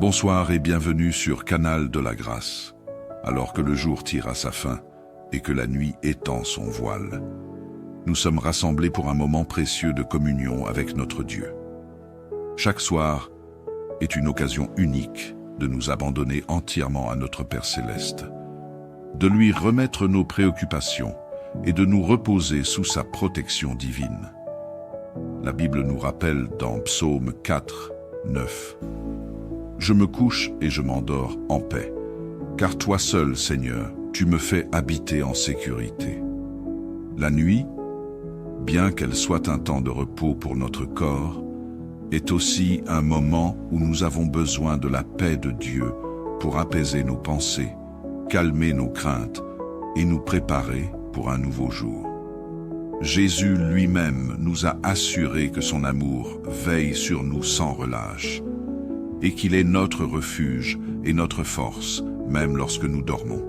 Bonsoir et bienvenue sur Canal de la Grâce. Alors que le jour tire à sa fin et que la nuit étend son voile, nous sommes rassemblés pour un moment précieux de communion avec notre Dieu. Chaque soir est une occasion unique de nous abandonner entièrement à notre Père Céleste, de lui remettre nos préoccupations et de nous reposer sous sa protection divine. La Bible nous rappelle dans Psaume 4, 9 « Je me couche et je m'endors en paix, car toi seul, Seigneur, tu me fais habiter en sécurité. » La nuit, bien qu'elle soit un temps de repos pour notre corps, est aussi un moment où nous avons besoin de la paix de Dieu pour apaiser nos pensées, calmer nos craintes et nous préparer pour un nouveau jour. Jésus lui-même nous a assuré que son amour veille sur nous sans relâche et qu'il est notre refuge et notre force, même lorsque nous dormons.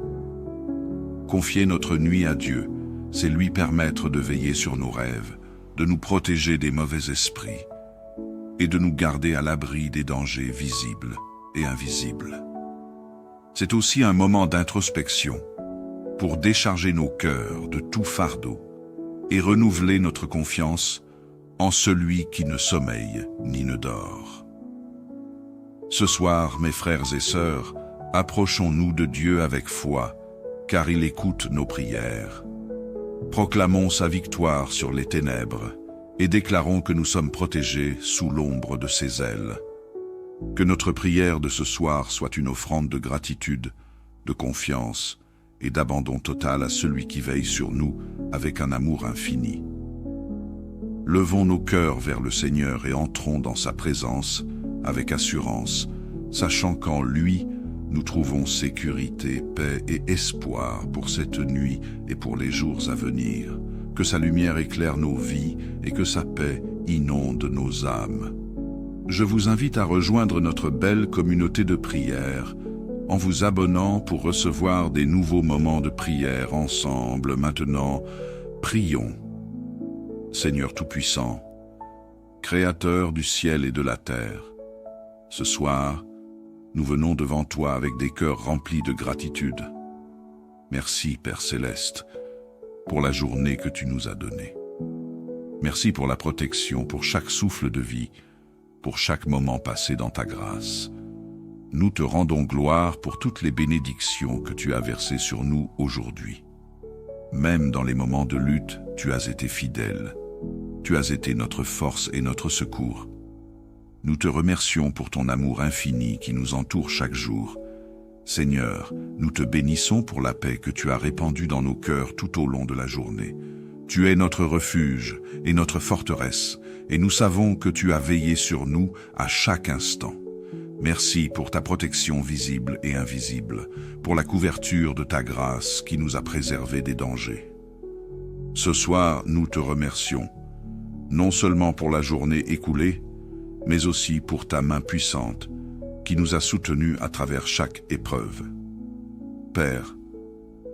Confier notre nuit à Dieu, c'est lui permettre de veiller sur nos rêves, de nous protéger des mauvais esprits et de nous garder à l'abri des dangers visibles et invisibles. C'est aussi un moment d'introspection pour décharger nos cœurs de tout fardeau et renouveler notre confiance en celui qui ne sommeille ni ne dort. Ce soir, mes frères et sœurs, approchons-nous de Dieu avec foi, car il écoute nos prières. Proclamons sa victoire sur les ténèbres et déclarons que nous sommes protégés sous l'ombre de ses ailes. Que notre prière de ce soir soit une offrande de gratitude, de confiance et d'abandon total à celui qui veille sur nous avec un amour infini. Levons nos cœurs vers le Seigneur et entrons dans sa présence avec assurance, sachant qu'en lui, nous trouvons sécurité, paix et espoir pour cette nuit et pour les jours à venir. Que sa lumière éclaire nos vies et que sa paix inonde nos âmes. Je vous invite à rejoindre notre belle communauté de prière en vous abonnant pour recevoir des nouveaux moments de prière ensemble. Maintenant, prions. Seigneur Tout-Puissant, Créateur du ciel et de la terre, ce soir, nous venons devant toi avec des cœurs remplis de gratitude. Merci, Père Céleste, pour la journée que tu nous as donnée. Merci pour la protection, pour chaque souffle de vie, pour chaque moment passé dans ta grâce. Nous te rendons gloire pour toutes les bénédictions que tu as versées sur nous aujourd'hui. Même dans les moments de lutte, tu as été fidèle. Tu as été notre force et notre secours. Nous te remercions pour ton amour infini qui nous entoure chaque jour. Seigneur, nous te bénissons pour la paix que tu as répandue dans nos cœurs tout au long de la journée. Tu es notre refuge et notre forteresse, et nous savons que tu as veillé sur nous à chaque instant. Merci pour ta protection visible et invisible, pour la couverture de ta grâce qui nous a préservés des dangers. Ce soir, nous te remercions, non seulement pour la journée écoulée, mais aussi pour ta main puissante qui nous a soutenus à travers chaque épreuve. Père,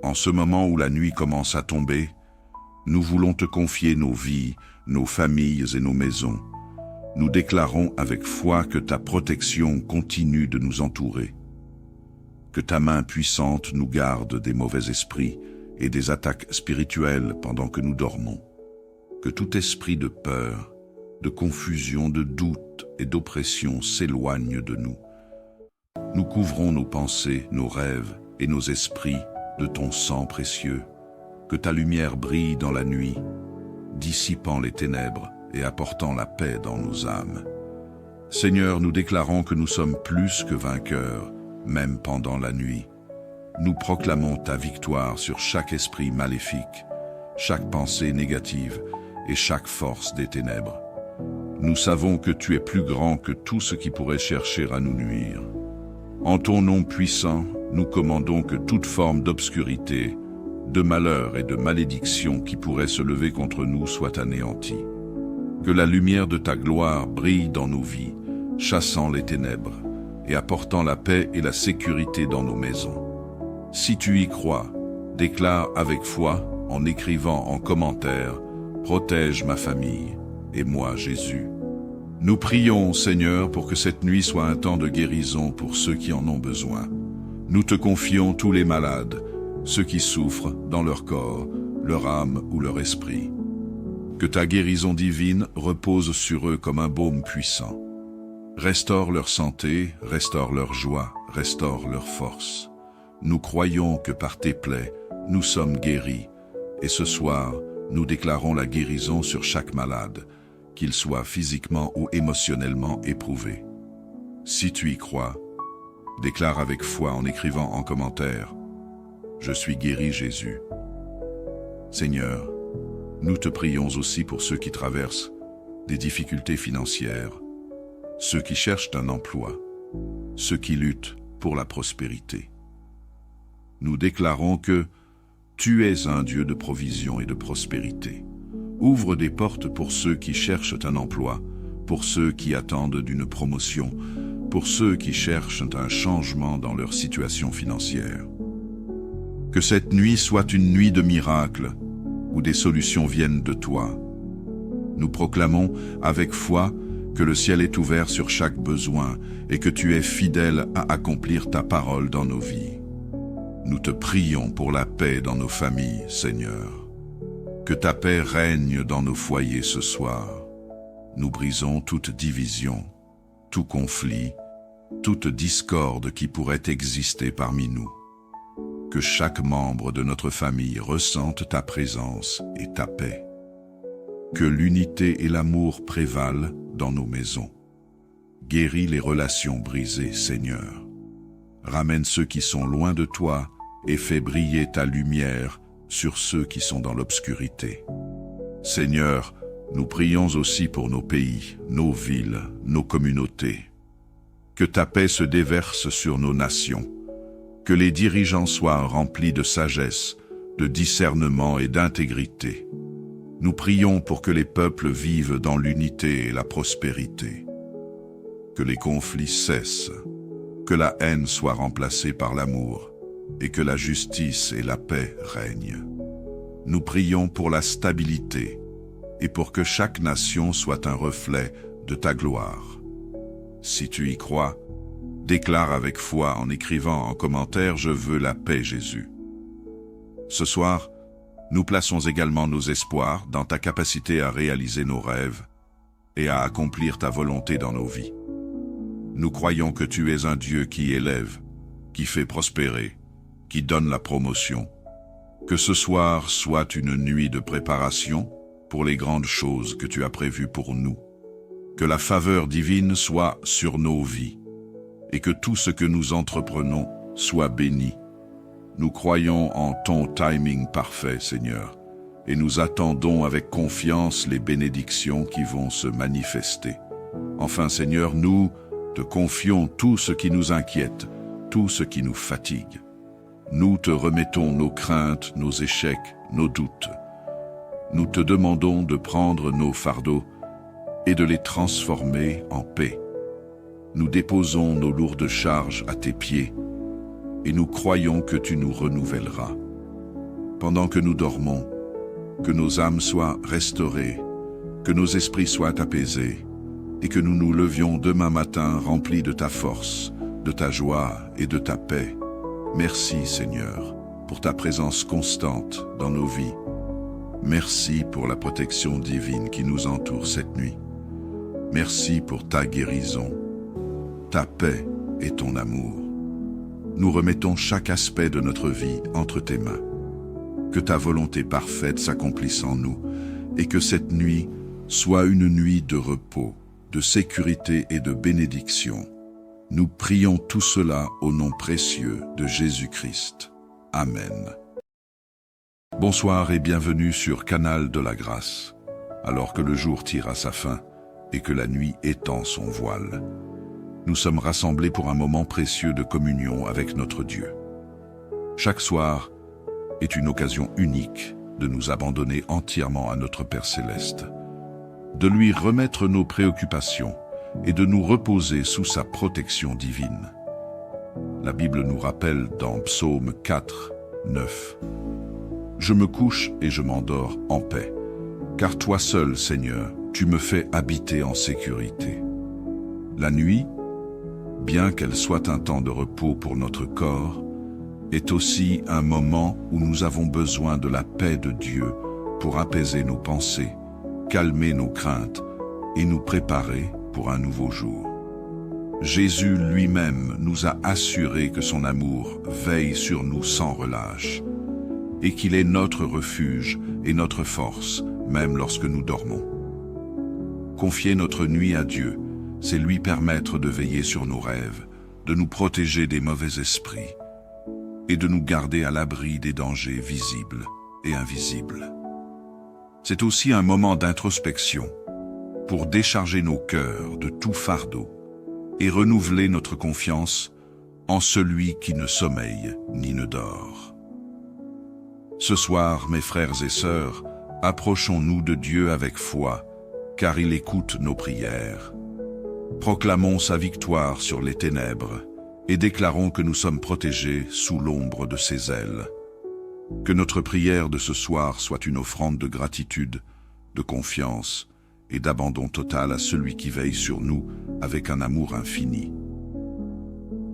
en ce moment où la nuit commence à tomber, nous voulons te confier nos vies, nos familles et nos maisons. Nous déclarons avec foi que ta protection continue de nous entourer, que ta main puissante nous garde des mauvais esprits et des attaques spirituelles pendant que nous dormons, que tout esprit de peur, de confusion, de doute et d'oppression s'éloigne de nous. Nous couvrons nos pensées, nos rêves et nos esprits de ton sang précieux, que ta lumière brille dans la nuit, dissipant les ténèbres et apportant la paix dans nos âmes. Seigneur, nous déclarons que nous sommes plus que vainqueurs, même pendant la nuit. Nous proclamons ta victoire sur chaque esprit maléfique, chaque pensée négative et chaque force des ténèbres. Nous savons que tu es plus grand que tout ce qui pourrait chercher à nous nuire. En ton nom puissant, nous commandons que toute forme d'obscurité, de malheur et de malédiction qui pourrait se lever contre nous soit anéantie. Que la lumière de ta gloire brille dans nos vies, chassant les ténèbres et apportant la paix et la sécurité dans nos maisons. Si tu y crois, déclare avec foi en écrivant en commentaire « Protège ma famille et moi, Jésus ». Nous prions, Seigneur, pour que cette nuit soit un temps de guérison pour ceux qui en ont besoin. Nous te confions tous les malades, ceux qui souffrent dans leur corps, leur âme ou leur esprit. Que ta guérison divine repose sur eux comme un baume puissant. Restaure leur santé, restaure leur joie, restaure leur force. Nous croyons que par tes plaies, nous sommes guéris, et ce soir, nous déclarons la guérison sur chaque malade, qu'il soit physiquement ou émotionnellement éprouvé. Si tu y crois, déclare avec foi en écrivant en commentaire « Je suis guéri, Jésus ». Seigneur, nous te prions aussi pour ceux qui traversent des difficultés financières, ceux qui cherchent un emploi, ceux qui luttent pour la prospérité. Nous déclarons que tu es un Dieu de provision et de prospérité. Ouvre des portes pour ceux qui cherchent un emploi, pour ceux qui attendent d'une promotion, pour ceux qui cherchent un changement dans leur situation financière. Que cette nuit soit une nuit de miracles, où des solutions viennent de toi. Nous proclamons avec foi que le ciel est ouvert sur chaque besoin et que tu es fidèle à accomplir ta parole dans nos vies. Nous te prions pour la paix dans nos familles, Seigneur. Que ta paix règne dans nos foyers ce soir. Nous brisons toute division, tout conflit, toute discorde qui pourrait exister parmi nous. Que chaque membre de notre famille ressente ta présence et ta paix. Que l'unité et l'amour prévalent dans nos maisons. Guéris les relations brisées, Seigneur. Ramène ceux qui sont loin de toi et fais briller ta lumière sur ceux qui sont dans l'obscurité. Seigneur, nous prions aussi pour nos pays, nos villes, nos communautés. Que ta paix se déverse sur nos nations. Que les dirigeants soient remplis de sagesse, de discernement et d'intégrité. Nous prions pour que les peuples vivent dans l'unité et la prospérité. Que les conflits cessent, que la haine soit remplacée par l'amour, et que la justice et la paix règnent. Nous prions pour la stabilité, et pour que chaque nation soit un reflet de ta gloire. Si tu y crois, déclare avec foi en écrivant en commentaire « Je veux la paix, Jésus ». Ce soir, nous plaçons également nos espoirs dans ta capacité à réaliser nos rêves et à accomplir ta volonté dans nos vies. Nous croyons que tu es un Dieu qui élève, qui fait prospérer, qui donne la promotion. Que ce soir soit une nuit de préparation pour les grandes choses que tu as prévues pour nous. Que la faveur divine soit sur nos vies et que tout ce que nous entreprenons soit béni. Nous croyons en ton timing parfait, Seigneur, et nous attendons avec confiance les bénédictions qui vont se manifester. Enfin, Seigneur, nous te confions tout ce qui nous inquiète, tout ce qui nous fatigue. Nous te remettons nos craintes, nos échecs, nos doutes. Nous te demandons de prendre nos fardeaux et de les transformer en paix. Nous déposons nos lourdes charges à tes pieds et nous croyons que tu nous renouvelleras. Pendant que nous dormons, que nos âmes soient restaurées, que nos esprits soient apaisés et que nous nous levions demain matin remplis de ta force, de ta joie et de ta paix. Merci, Seigneur, pour ta présence constante dans nos vies. Merci pour la protection divine qui nous entoure cette nuit. Merci pour ta guérison, ta paix et ton amour. Nous remettons chaque aspect de notre vie entre tes mains. Que ta volonté parfaite s'accomplisse en nous et que cette nuit soit une nuit de repos, de sécurité et de bénédiction. Nous prions tout cela au nom précieux de Jésus-Christ. Amen. Bonsoir et bienvenue sur Canal de la Grâce. Alors que le jour tire à sa fin et que la nuit étend son voile, nous sommes rassemblés pour un moment précieux de communion avec notre Dieu. Chaque soir est une occasion unique de nous abandonner entièrement à notre Père Céleste, de lui remettre nos préoccupations et de nous reposer sous sa protection divine. La Bible nous rappelle dans Psaume 4, 9 « Je me couche et je m'endors en paix, car toi seul, Seigneur, tu me fais habiter en sécurité. La nuit, bien qu'elle soit un temps de repos pour notre corps, est aussi un moment où nous avons besoin de la paix de Dieu pour apaiser nos pensées, calmer nos craintes et nous préparer pour un nouveau jour. Jésus lui-même nous a assuré que son amour veille sur nous sans relâche et qu'il est notre refuge et notre force, même lorsque nous dormons. Confier notre nuit à Dieu, c'est lui permettre de veiller sur nos rêves, de nous protéger des mauvais esprits et de nous garder à l'abri des dangers visibles et invisibles. C'est aussi un moment d'introspection pour décharger nos cœurs de tout fardeau et renouveler notre confiance en celui qui ne sommeille ni ne dort. Ce soir, mes frères et sœurs, approchons-nous de Dieu avec foi, car il écoute nos prières. Proclamons sa victoire sur les ténèbres et déclarons que nous sommes protégés sous l'ombre de ses ailes. Que notre prière de ce soir soit une offrande de gratitude, de confiance et d'abandon total à celui qui veille sur nous avec un amour infini.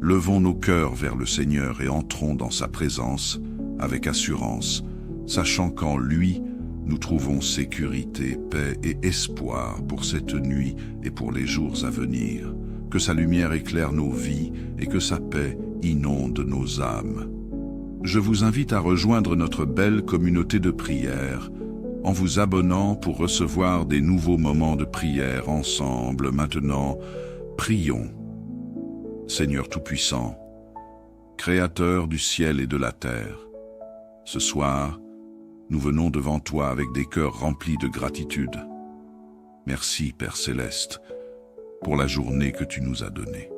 Levons nos cœurs vers le Seigneur et entrons dans sa présence avec assurance, sachant qu'en lui, nous trouvons sécurité, paix et espoir pour cette nuit et pour les jours à venir. Que sa lumière éclaire nos vies et que sa paix inonde nos âmes. Je vous invite à rejoindre notre belle communauté de prière en vous abonnant pour recevoir des nouveaux moments de prière ensemble. Maintenant, prions. Seigneur Tout-Puissant, Créateur du ciel et de la terre, ce soir, nous venons devant toi avec des cœurs remplis de gratitude. Merci, Père Céleste, pour la journée que tu nous as donnée.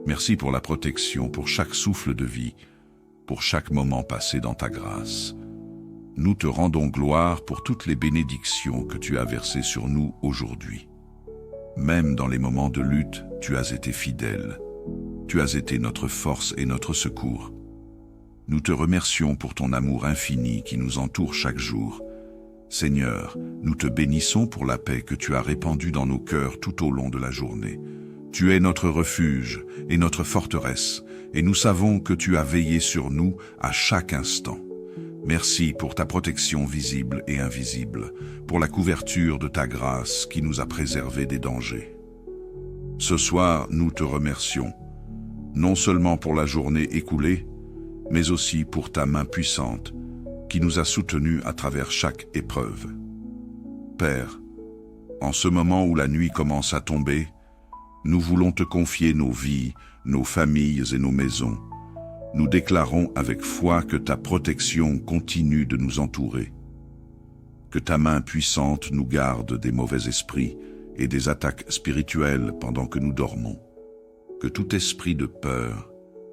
Merci pour la protection, pour chaque souffle de vie, pour chaque moment passé dans ta grâce. Nous te rendons gloire pour toutes les bénédictions que tu as versées sur nous aujourd'hui. Même dans les moments de lutte, tu as été fidèle. Tu as été notre force et notre secours. Nous te remercions pour ton amour infini qui nous entoure chaque jour. Seigneur, nous te bénissons pour la paix que tu as répandue dans nos cœurs tout au long de la journée. Tu es notre refuge et notre forteresse, et nous savons que tu as veillé sur nous à chaque instant. Merci pour ta protection visible et invisible, pour la couverture de ta grâce qui nous a préservés des dangers. Ce soir, nous te remercions, non seulement pour la journée écoulée, mais aussi pour ta main puissante qui nous a soutenus à travers chaque épreuve. Père, en ce moment où la nuit commence à tomber, nous voulons te confier nos vies, nos familles et nos maisons. Nous déclarons avec foi que ta protection continue de nous entourer, que ta main puissante nous garde des mauvais esprits et des attaques spirituelles pendant que nous dormons, que tout esprit de peur,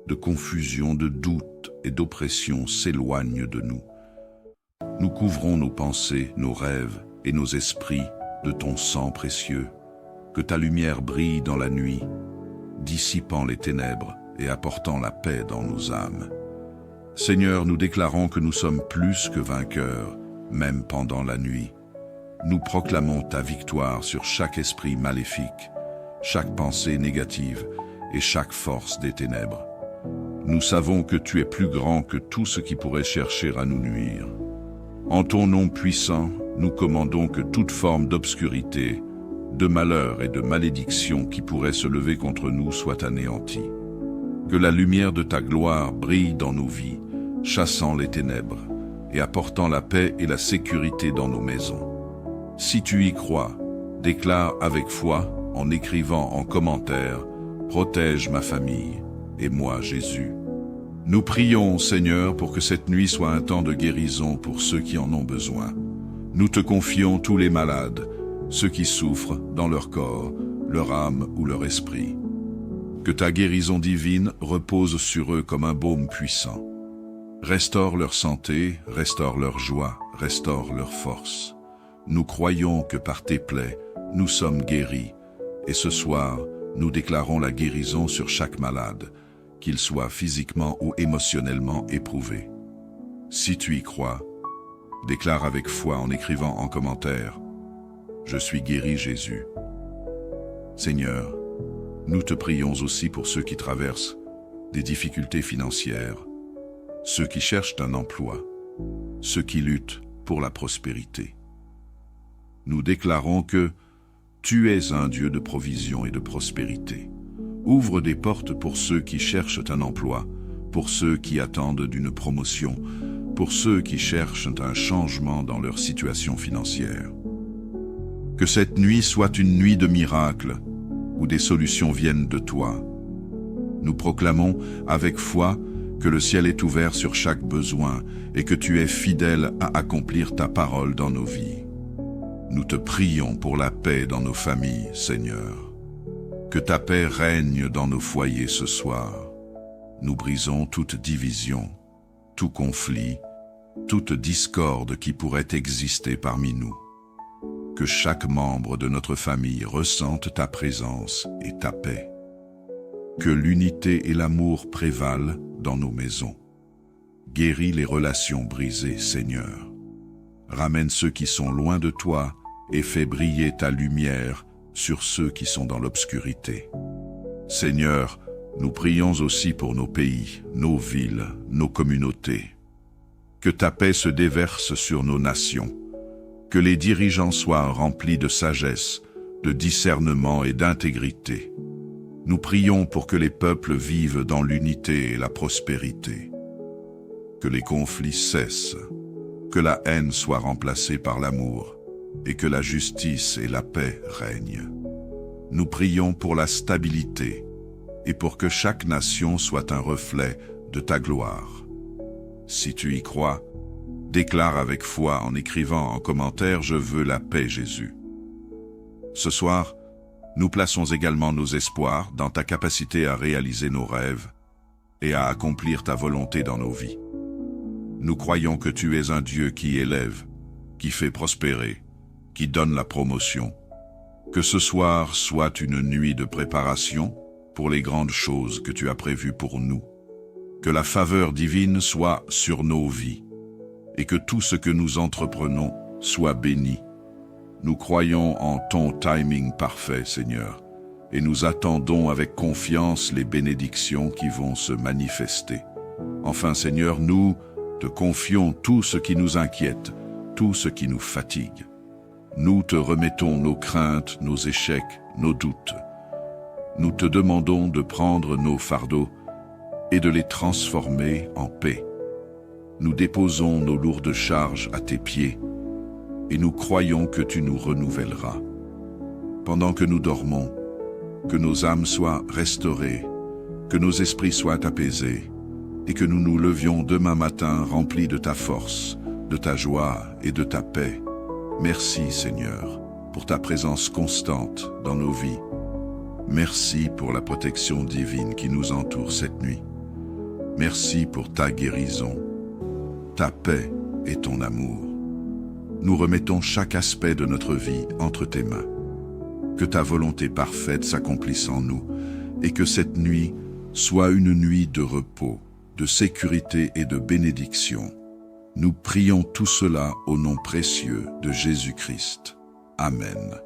de confusion, de doute et d'oppression s'éloigne de nous. Nous couvrons nos pensées, nos rêves et nos esprits de ton sang précieux. Que ta lumière brille dans la nuit, dissipant les ténèbres et apportant la paix dans nos âmes. Seigneur, nous déclarons que nous sommes plus que vainqueurs, même pendant la nuit. Nous proclamons ta victoire sur chaque esprit maléfique, chaque pensée négative et chaque force des ténèbres. Nous savons que tu es plus grand que tout ce qui pourrait chercher à nous nuire. En ton nom puissant, nous commandons que toute forme d'obscurité, de malheur et de malédiction qui pourrait se lever contre nous soit anéantie. Que la lumière de ta gloire brille dans nos vies, chassant les ténèbres et apportant la paix et la sécurité dans nos maisons. Si tu y crois, déclare avec foi en écrivant en commentaire « Protège ma famille et moi Jésus ». Nous prions, Seigneur, pour que cette nuit soit un temps de guérison pour ceux qui en ont besoin. Nous te confions tous les malades, ceux qui souffrent dans leur corps, leur âme ou leur esprit. Que ta guérison divine repose sur eux comme un baume puissant. Restaure leur santé, restaure leur joie, restaure leur force. Nous croyons que par tes plaies, nous sommes guéris. Et ce soir, nous déclarons la guérison sur chaque malade, qu'il soit physiquement ou émotionnellement éprouvé. Si tu y crois, déclare avec foi en écrivant en commentaire « Je suis guéri, Jésus. Seigneur, nous te prions aussi pour ceux qui traversent des difficultés financières, ceux qui cherchent un emploi, ceux qui luttent pour la prospérité. Nous déclarons que tu es un Dieu de provision et de prospérité. Ouvre des portes pour ceux qui cherchent un emploi, pour ceux qui attendent d'une promotion, pour ceux qui cherchent un changement dans leur situation financière. Que cette nuit soit une nuit de miracles, où des solutions viennent de toi. Nous proclamons avec foi que le ciel est ouvert sur chaque besoin et que tu es fidèle à accomplir ta parole dans nos vies. Nous te prions pour la paix dans nos familles, Seigneur. Que ta paix règne dans nos foyers ce soir. Nous brisons toute division, tout conflit, toute discorde qui pourrait exister parmi nous. Que chaque membre de notre famille ressente ta présence et ta paix. Que l'unité et l'amour prévalent dans nos maisons. Guéris les relations brisées, Seigneur. Ramène ceux qui sont loin de toi et fais briller ta lumière sur ceux qui sont dans l'obscurité. Seigneur, nous prions aussi pour nos pays, nos villes, nos communautés. Que ta paix se déverse sur nos nations. Que les dirigeants soient remplis de sagesse, de discernement et d'intégrité. Nous prions pour que les peuples vivent dans l'unité et la prospérité. Que les conflits cessent, que la haine soit remplacée par l'amour et que la justice et la paix règnent. Nous prions pour la stabilité et pour que chaque nation soit un reflet de ta gloire. Si tu y crois, déclare avec foi en écrivant en commentaire « Je veux la paix, Jésus ». Ce soir, nous plaçons également nos espoirs dans ta capacité à réaliser nos rêves et à accomplir ta volonté dans nos vies. Nous croyons que tu es un Dieu qui élève, qui fait prospérer, qui donne la promotion. Que ce soir soit une nuit de préparation pour les grandes choses que tu as prévues pour nous. Que la faveur divine soit sur nos vies et que tout ce que nous entreprenons soit béni. Nous croyons en ton timing parfait, Seigneur, et nous attendons avec confiance les bénédictions qui vont se manifester. Enfin, Seigneur, nous te confions tout ce qui nous inquiète, tout ce qui nous fatigue. Nous te remettons nos craintes, nos échecs, nos doutes. Nous te demandons de prendre nos fardeaux et de les transformer en paix. Nous déposons nos lourdes charges à tes pieds et nous croyons que tu nous renouvelleras. Pendant que nous dormons, que nos âmes soient restaurées, que nos esprits soient apaisés et que nous nous levions demain matin remplis de ta force, de ta joie et de ta paix. Merci, Seigneur, pour ta présence constante dans nos vies. Merci pour la protection divine qui nous entoure cette nuit. Merci pour ta guérison, ta paix et ton amour. Nous remettons chaque aspect de notre vie entre tes mains. Que ta volonté parfaite s'accomplisse en nous et que cette nuit soit une nuit de repos, de sécurité et de bénédiction. Nous prions tout cela au nom précieux de Jésus-Christ. Amen.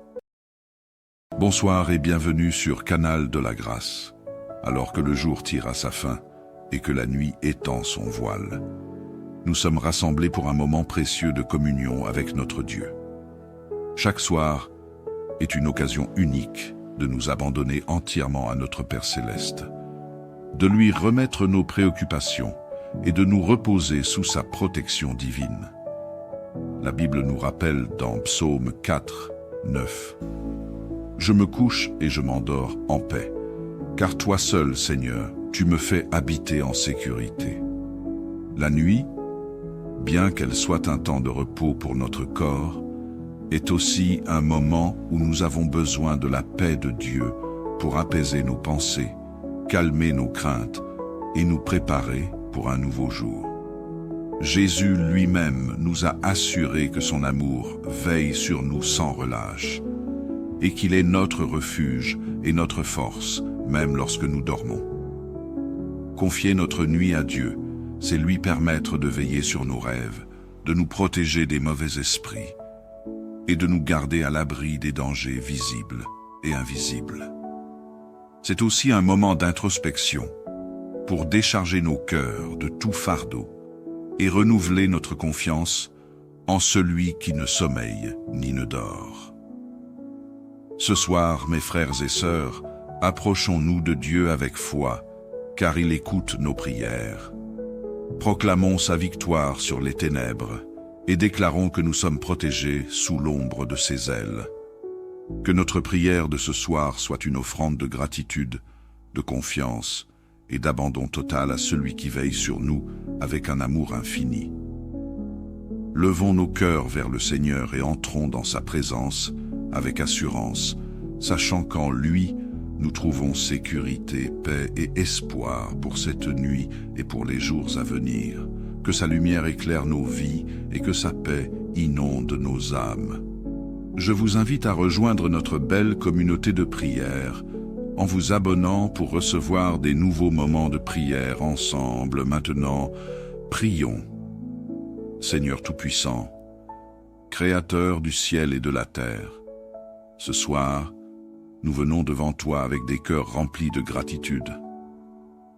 Bonsoir et bienvenue sur Canal de la Grâce. Alors que le jour tire à sa fin et que la nuit étend son voile, nous sommes rassemblés pour un moment précieux de communion avec notre Dieu. Chaque soir est une occasion unique de nous abandonner entièrement à notre Père Céleste, de lui remettre nos préoccupations et de nous reposer sous sa protection divine. La Bible nous rappelle dans Psaume 4, 9 « Je me couche et je m'endors en paix, car toi seul, Seigneur, tu me fais habiter en sécurité. » La nuit, bien qu'elle soit un temps de repos pour notre corps, est aussi un moment où nous avons besoin de la paix de Dieu pour apaiser nos pensées, calmer nos craintes et nous préparer pour un nouveau jour. Jésus lui-même nous a assuré que son amour veille sur nous sans relâche et qu'il est notre refuge et notre force, même lorsque nous dormons. Confier notre nuit à Dieu, c'est lui permettre de veiller sur nos rêves, de nous protéger des mauvais esprits et de nous garder à l'abri des dangers visibles et invisibles. C'est aussi un moment d'introspection pour décharger nos cœurs de tout fardeau et renouveler notre confiance en celui qui ne sommeille ni ne dort. Ce soir, mes frères et sœurs, approchons-nous de Dieu avec foi, car il écoute nos prières. Proclamons sa victoire sur les ténèbres et déclarons que nous sommes protégés sous l'ombre de ses ailes. Que notre prière de ce soir soit une offrande de gratitude, de confiance et d'abandon total à celui qui veille sur nous avec un amour infini. Levons nos cœurs vers le Seigneur et entrons dans sa présence avec assurance, sachant qu'en lui, nous trouvons sécurité, paix et espoir pour cette nuit et pour les jours à venir. Que sa lumière éclaire nos vies et que sa paix inonde nos âmes. Je vous invite à rejoindre notre belle communauté de prière en vous abonnant pour recevoir des nouveaux moments de prière ensemble. Maintenant, prions. Seigneur Tout-Puissant, Créateur du ciel et de la terre, ce soir, nous venons devant toi avec des cœurs remplis de gratitude.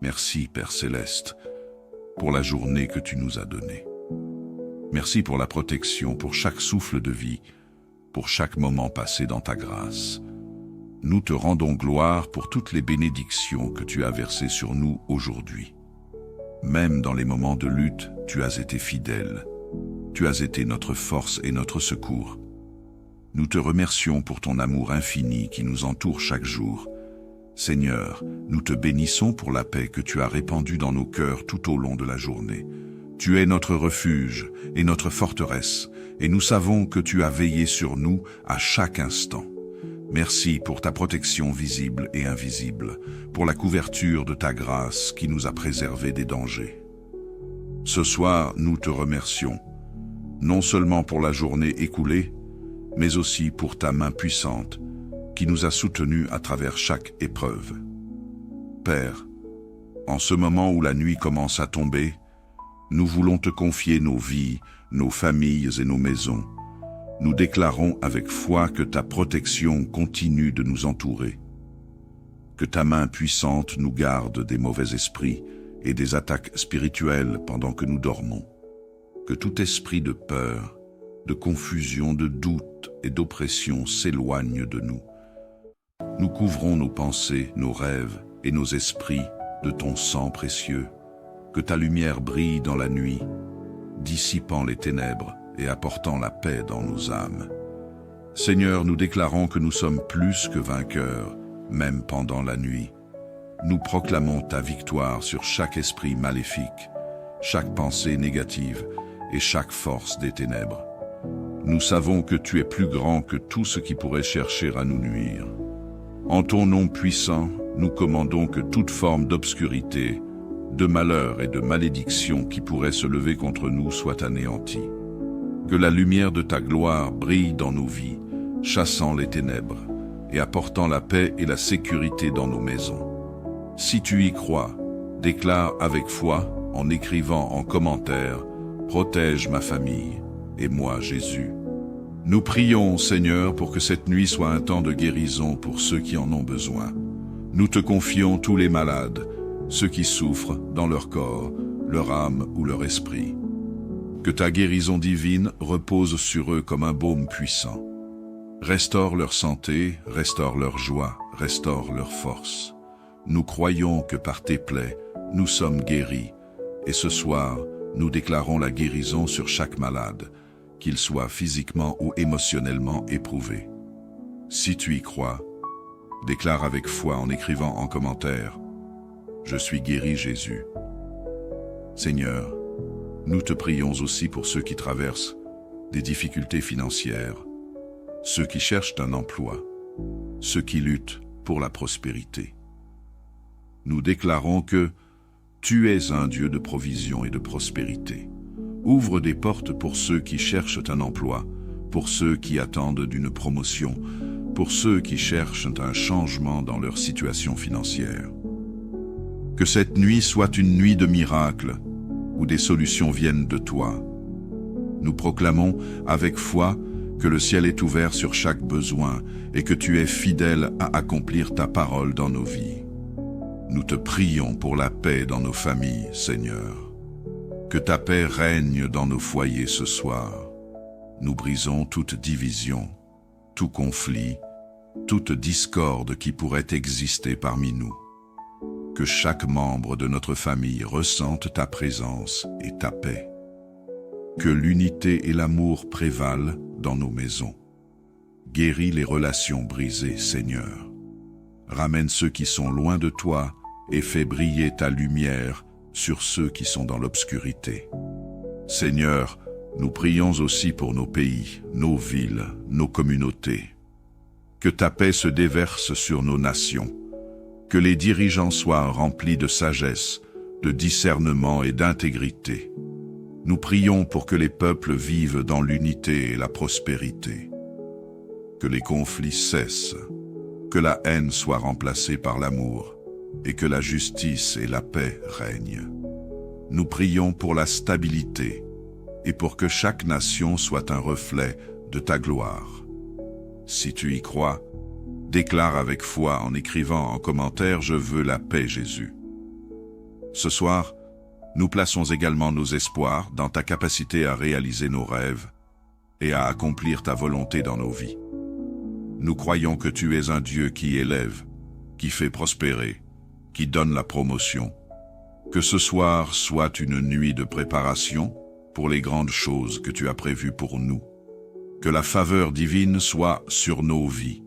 Merci, Père Céleste, pour la journée que tu nous as donnée. Merci pour la protection, pour chaque souffle de vie, pour chaque moment passé dans ta grâce. Nous te rendons gloire pour toutes les bénédictions que tu as versées sur nous aujourd'hui. Même dans les moments de lutte, tu as été fidèle. Tu as été notre force et notre secours. Nous te remercions pour ton amour infini qui nous entoure chaque jour. Seigneur, nous te bénissons pour la paix que tu as répandue dans nos cœurs tout au long de la journée. Tu es notre refuge et notre forteresse, et nous savons que tu as veillé sur nous à chaque instant. Merci pour ta protection visible et invisible, pour la couverture de ta grâce qui nous a préservés des dangers. Ce soir, nous te remercions, non seulement pour la journée écoulée, mais aussi pour ta main puissante qui nous a soutenus à travers chaque épreuve. Père, en ce moment où la nuit commence à tomber, nous voulons te confier nos vies, nos familles et nos maisons. Nous déclarons avec foi que ta protection continue de nous entourer. Que ta main puissante nous garde des mauvais esprits et des attaques spirituelles pendant que nous dormons. Que tout esprit de peur, de confusion, de doute et d'oppression s'éloigne de nous. Nous couvrons nos pensées, nos rêves et nos esprits de ton sang précieux. Que ta lumière brille dans la nuit, dissipant les ténèbres et apportant la paix dans nos âmes. Seigneur, nous déclarons que nous sommes plus que vainqueurs, même pendant la nuit. Nous proclamons ta victoire sur chaque esprit maléfique, chaque pensée négative et chaque force des ténèbres. Nous savons que tu es plus grand que tout ce qui pourrait chercher à nous nuire. En ton nom puissant, nous commandons que toute forme d'obscurité, de malheur et de malédiction qui pourrait se lever contre nous soit anéantie. Que la lumière de ta gloire brille dans nos vies, chassant les ténèbres et apportant la paix et la sécurité dans nos maisons. Si tu y crois, déclare avec foi en écrivant en commentaire « Protège ma famille et moi Jésus ». Nous prions, Seigneur, pour que cette nuit soit un temps de guérison pour ceux qui en ont besoin. Nous te confions tous les malades, ceux qui souffrent dans leur corps, leur âme ou leur esprit. Que ta guérison divine repose sur eux comme un baume puissant. Restaure leur santé, restaure leur joie, restaure leur force. Nous croyons que par tes plaies, nous sommes guéris. Et ce soir, nous déclarons la guérison sur chaque malade, qu'il soit physiquement ou émotionnellement éprouvé. Si tu y crois, déclare avec foi en écrivant en commentaire « Je suis guéri Jésus ». Seigneur, nous te prions aussi pour ceux qui traversent des difficultés financières, ceux qui cherchent un emploi, ceux qui luttent pour la prospérité. Nous déclarons que tu es un Dieu de provision et de prospérité. Ouvre des portes pour ceux qui cherchent un emploi, pour ceux qui attendent d'une promotion, pour ceux qui cherchent un changement dans leur situation financière. Que cette nuit soit une nuit de miracles, où des solutions viennent de toi. Nous proclamons avec foi que le ciel est ouvert sur chaque besoin et que tu es fidèle à accomplir ta parole dans nos vies. Nous te prions pour la paix dans nos familles, Seigneur. Que ta paix règne dans nos foyers ce soir. Nous brisons toute division, tout conflit, toute discorde qui pourrait exister parmi nous. Que chaque membre de notre famille ressente ta présence et ta paix. Que l'unité et l'amour prévalent dans nos maisons. Guéris les relations brisées, Seigneur. Ramène ceux qui sont loin de toi et fais briller ta lumière sur ceux qui sont dans l'obscurité. Seigneur, nous prions aussi pour nos pays, nos villes, nos communautés. Que ta paix se déverse sur nos nations. Que les dirigeants soient remplis de sagesse, de discernement et d'intégrité. Nous prions pour que les peuples vivent dans l'unité et la prospérité. Que les conflits cessent, que la haine soit remplacée par l'amour et que la justice et la paix règnent. Nous prions pour la stabilité et pour que chaque nation soit un reflet de ta gloire. Si tu y crois, déclare avec foi en écrivant en commentaire « Je veux la paix, Jésus ». Ce soir, nous plaçons également nos espoirs dans ta capacité à réaliser nos rêves et à accomplir ta volonté dans nos vies. Nous croyons que tu es un Dieu qui élève, qui fait prospérer, qui donne la promotion. Que ce soir soit une nuit de préparation pour les grandes choses que tu as prévues pour nous. Que la faveur divine soit sur nos vies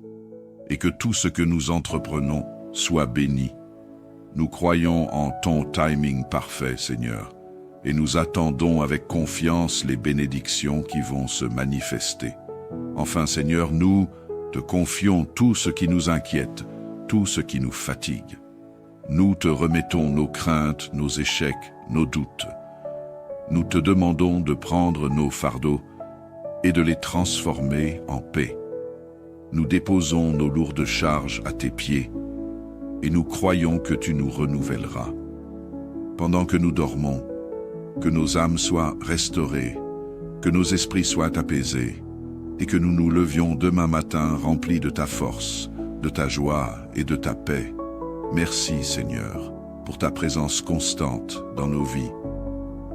et que tout ce que nous entreprenons soit béni. Nous croyons en ton timing parfait, Seigneur, et nous attendons avec confiance les bénédictions qui vont se manifester. Enfin, Seigneur, nous te confions tout ce qui nous inquiète, tout ce qui nous fatigue. Nous te remettons nos craintes, nos échecs, nos doutes. Nous te demandons de prendre nos fardeaux et de les transformer en paix. Nous déposons nos lourdes charges à tes pieds et nous croyons que tu nous renouvelleras. Pendant que nous dormons, que nos âmes soient restaurées, que nos esprits soient apaisés et que nous nous levions demain matin remplis de ta force, de ta joie et de ta paix. Merci, Seigneur, pour ta présence constante dans nos vies.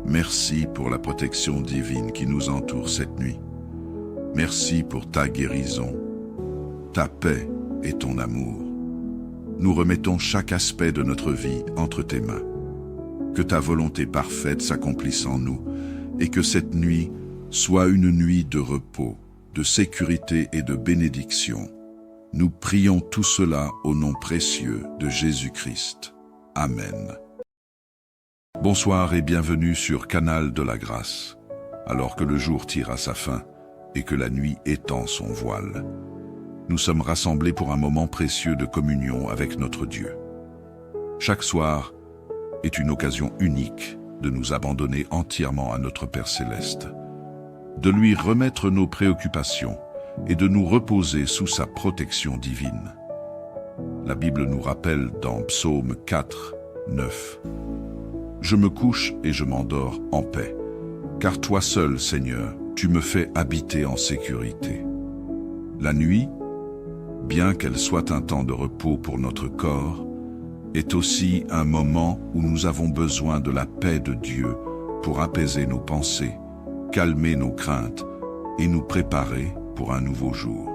Merci pour la protection divine qui nous entoure cette nuit. Merci pour ta guérison, ta paix et ton amour. Nous remettons chaque aspect de notre vie entre tes mains. Que ta volonté parfaite s'accomplisse en nous et que cette nuit soit une nuit de repos, de sécurité et de bénédiction. Nous prions tout cela au nom précieux de Jésus-Christ. Amen. Bonsoir et bienvenue sur Canal de la Grâce. Alors que le jour tire à sa fin et que la nuit étend son voile, nous sommes rassemblés pour un moment précieux de communion avec notre Dieu. Chaque soir est une occasion unique de nous abandonner entièrement à notre Père Céleste, de lui remettre nos préoccupations et de nous reposer sous sa protection divine. La Bible nous rappelle dans Psaume 4, 9 « Je me couche et je m'endors en paix, car toi seul, Seigneur, tu me fais habiter en sécurité. » La nuit, bien qu'elle soit un temps de repos pour notre corps, est aussi un moment où nous avons besoin de la paix de Dieu pour apaiser nos pensées, calmer nos craintes et nous préparer pour un nouveau jour.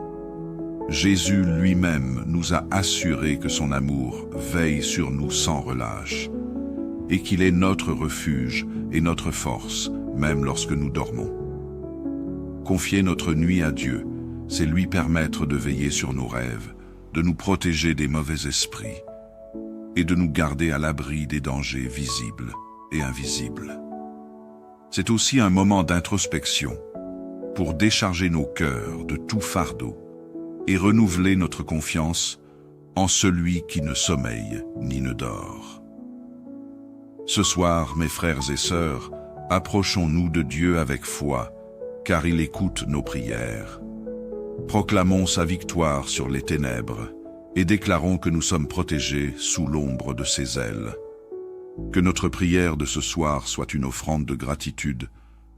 Jésus lui-même nous a assuré que son amour veille sur nous sans relâche et qu'il est notre refuge et notre force, même lorsque nous dormons. Confier notre nuit à Dieu, c'est lui permettre de veiller sur nos rêves, de nous protéger des mauvais esprits et de nous garder à l'abri des dangers visibles et invisibles. C'est aussi un moment d'introspection pour décharger nos cœurs de tout fardeau et renouveler notre confiance en celui qui ne sommeille ni ne dort. Ce soir, mes frères et sœurs, approchons-nous de Dieu avec foi, car il écoute nos prières. Proclamons sa victoire sur les ténèbres et déclarons que nous sommes protégés sous l'ombre de ses ailes. Que notre prière de ce soir soit une offrande de gratitude,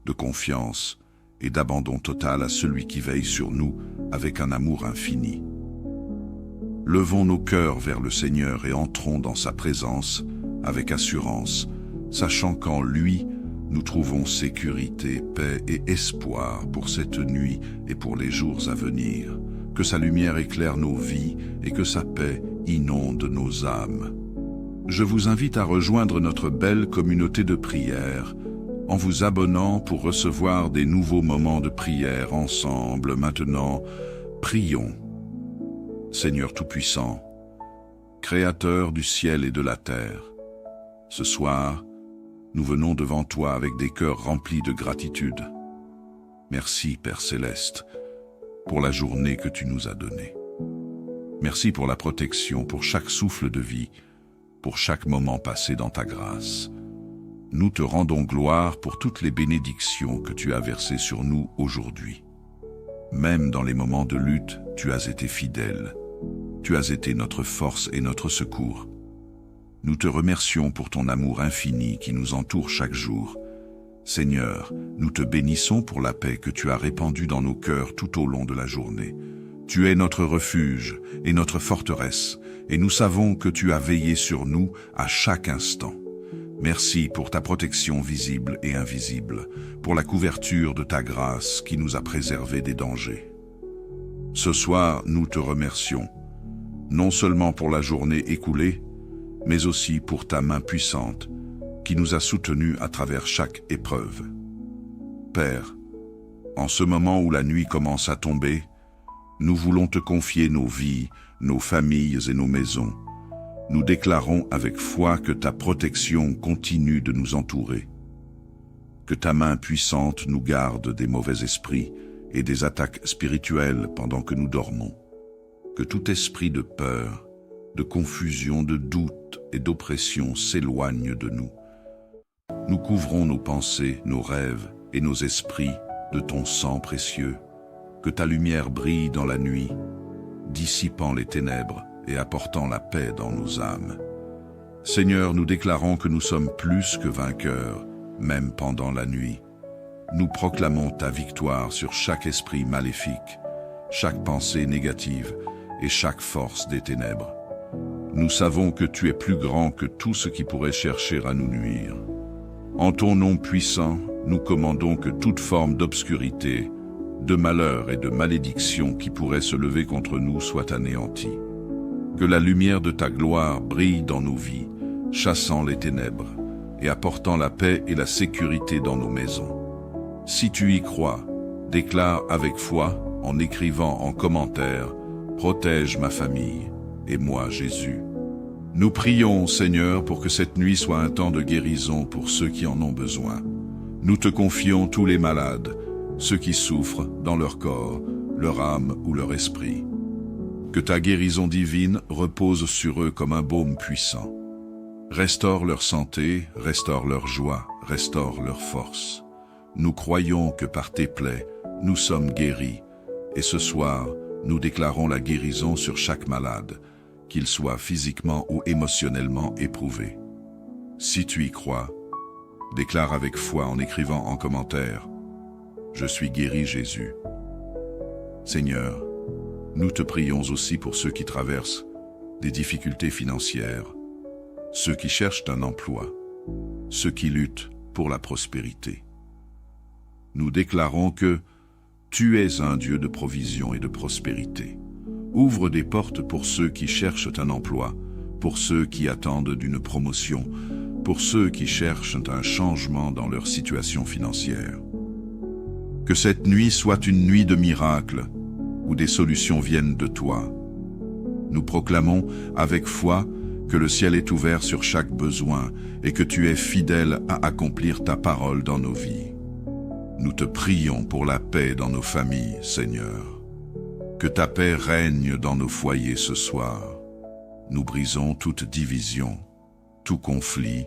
de confiance et d'abandon total à celui qui veille sur nous avec un amour infini. Levons nos cœurs vers le Seigneur et entrons dans sa présence avec assurance, sachant qu'en lui, nous trouvons sécurité, paix et espoir pour cette nuit et pour les jours à venir. Que sa lumière éclaire nos vies et que sa paix inonde nos âmes. Je vous invite à rejoindre notre belle communauté de prière en vous abonnant pour recevoir des nouveaux moments de prière ensemble. Maintenant, prions. Seigneur Tout-Puissant, Créateur du ciel et de la terre, ce soir, nous venons devant toi avec des cœurs remplis de gratitude. Merci, Père Céleste, pour la journée que tu nous as donnée. Merci pour la protection, pour chaque souffle de vie, pour chaque moment passé dans ta grâce. Nous te rendons gloire pour toutes les bénédictions que tu as versées sur nous aujourd'hui. Même dans les moments de lutte, tu as été fidèle. Tu as été notre force et notre secours. Nous te remercions pour ton amour infini qui nous entoure chaque jour. Seigneur, nous te bénissons pour la paix que tu as répandue dans nos cœurs tout au long de la journée. Tu es notre refuge et notre forteresse, et nous savons que tu as veillé sur nous à chaque instant. Merci pour ta protection visible et invisible, pour la couverture de ta grâce qui nous a préservés des dangers. Ce soir, nous te remercions, non seulement pour la journée écoulée, mais aussi pour ta main puissante qui nous a soutenus à travers chaque épreuve. Père, en ce moment où la nuit commence à tomber, nous voulons te confier nos vies, nos familles et nos maisons. Nous déclarons avec foi que ta protection continue de nous entourer, que ta main puissante nous garde des mauvais esprits et des attaques spirituelles pendant que nous dormons, que tout esprit de peur, de confusion, de doute et d'oppression s'éloigne de nous. Nous couvrons nos pensées, nos rêves et nos esprits de ton sang précieux, que ta lumière brille dans la nuit, dissipant les ténèbres et apportant la paix dans nos âmes. Seigneur, nous déclarons que nous sommes plus que vainqueurs, même pendant la nuit. Nous proclamons ta victoire sur chaque esprit maléfique, chaque pensée négative et chaque force des ténèbres. Nous savons que tu es plus grand que tout ce qui pourrait chercher à nous nuire. En ton nom puissant, nous commandons que toute forme d'obscurité, de malheur et de malédiction qui pourrait se lever contre nous soit anéantie. Que la lumière de ta gloire brille dans nos vies, chassant les ténèbres et apportant la paix et la sécurité dans nos maisons. Si tu y crois, déclare avec foi en écrivant en commentaire « Protège ma famille et moi Jésus ». Nous prions, Seigneur, pour que cette nuit soit un temps de guérison pour ceux qui en ont besoin. Nous te confions tous les malades, ceux qui souffrent dans leur corps, leur âme ou leur esprit. Que ta guérison divine repose sur eux comme un baume puissant. Restaure leur santé, restaure leur joie, restaure leur force. Nous croyons que par tes plaies, nous sommes guéris, et ce soir, nous déclarons la guérison sur chaque malade, qu'il soit physiquement ou émotionnellement éprouvé. Si tu y crois, déclare avec foi en écrivant en commentaire « Je suis guéri Jésus ». Seigneur, nous te prions aussi pour ceux qui traversent des difficultés financières, ceux qui cherchent un emploi, ceux qui luttent pour la prospérité. Nous déclarons que tu es un Dieu de provision et de prospérité. Ouvre des portes pour ceux qui cherchent un emploi, pour ceux qui attendent d'une promotion, pour ceux qui cherchent un changement dans leur situation financière. Que cette nuit soit une nuit de miracles, où des solutions viennent de toi. Nous proclamons avec foi que le ciel est ouvert sur chaque besoin et que tu es fidèle à accomplir ta parole dans nos vies. Nous te prions pour la paix dans nos familles, Seigneur. Que ta paix règne dans nos foyers ce soir. Nous brisons toute division, tout conflit,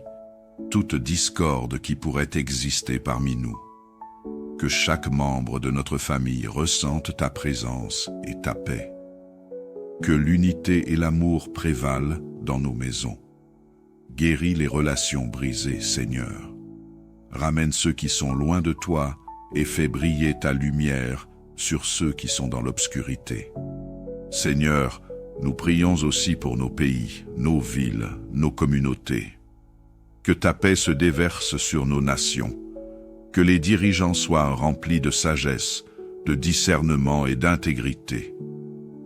toute discorde qui pourrait exister parmi nous. Que chaque membre de notre famille ressente ta présence et ta paix. Que l'unité et l'amour prévalent dans nos maisons. Guéris les relations brisées, Seigneur. Ramène ceux qui sont loin de toi et fais briller ta lumière sur ceux qui sont dans l'obscurité. Seigneur, nous prions aussi pour nos pays, nos villes, nos communautés. Que ta paix se déverse sur nos nations, que les dirigeants soient remplis de sagesse, de discernement et d'intégrité.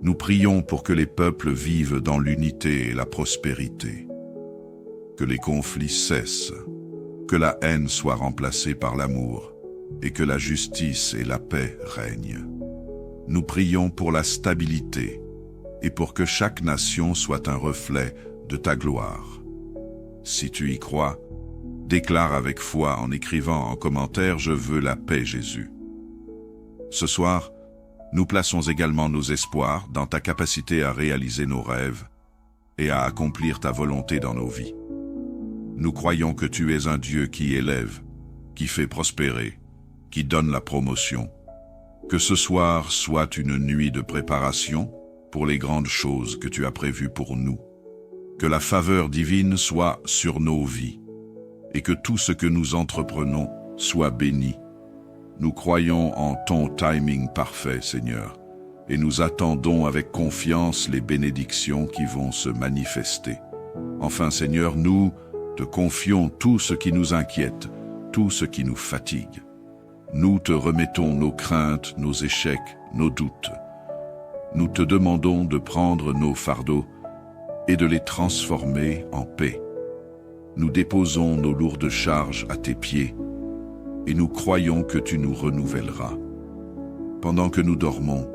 Nous prions pour que les peuples vivent dans l'unité et la prospérité. Que les conflits cessent, que la haine soit remplacée par l'amour et que la justice et la paix règnent. Nous prions pour la stabilité et pour que chaque nation soit un reflet de ta gloire. Si tu y crois, déclare avec foi en écrivant en commentaire « Je veux la paix, Jésus ». Ce soir, nous plaçons également nos espoirs dans ta capacité à réaliser nos rêves et à accomplir ta volonté dans nos vies. Nous croyons que tu es un Dieu qui élève, qui fait prospérer, qui donne la promotion. Que ce soir soit une nuit de préparation pour les grandes choses que tu as prévues pour nous. Que la faveur divine soit sur nos vies et que tout ce que nous entreprenons soit béni. Nous croyons en ton timing parfait, Seigneur, et nous attendons avec confiance les bénédictions qui vont se manifester. Enfin, Seigneur, nous te confions tout ce qui nous inquiète, tout ce qui nous fatigue. Nous te remettons nos craintes, nos échecs, nos doutes. Nous te demandons de prendre nos fardeaux et de les transformer en paix. Nous déposons nos lourdes charges à tes pieds et nous croyons que tu nous renouvelleras. Pendant que nous dormons,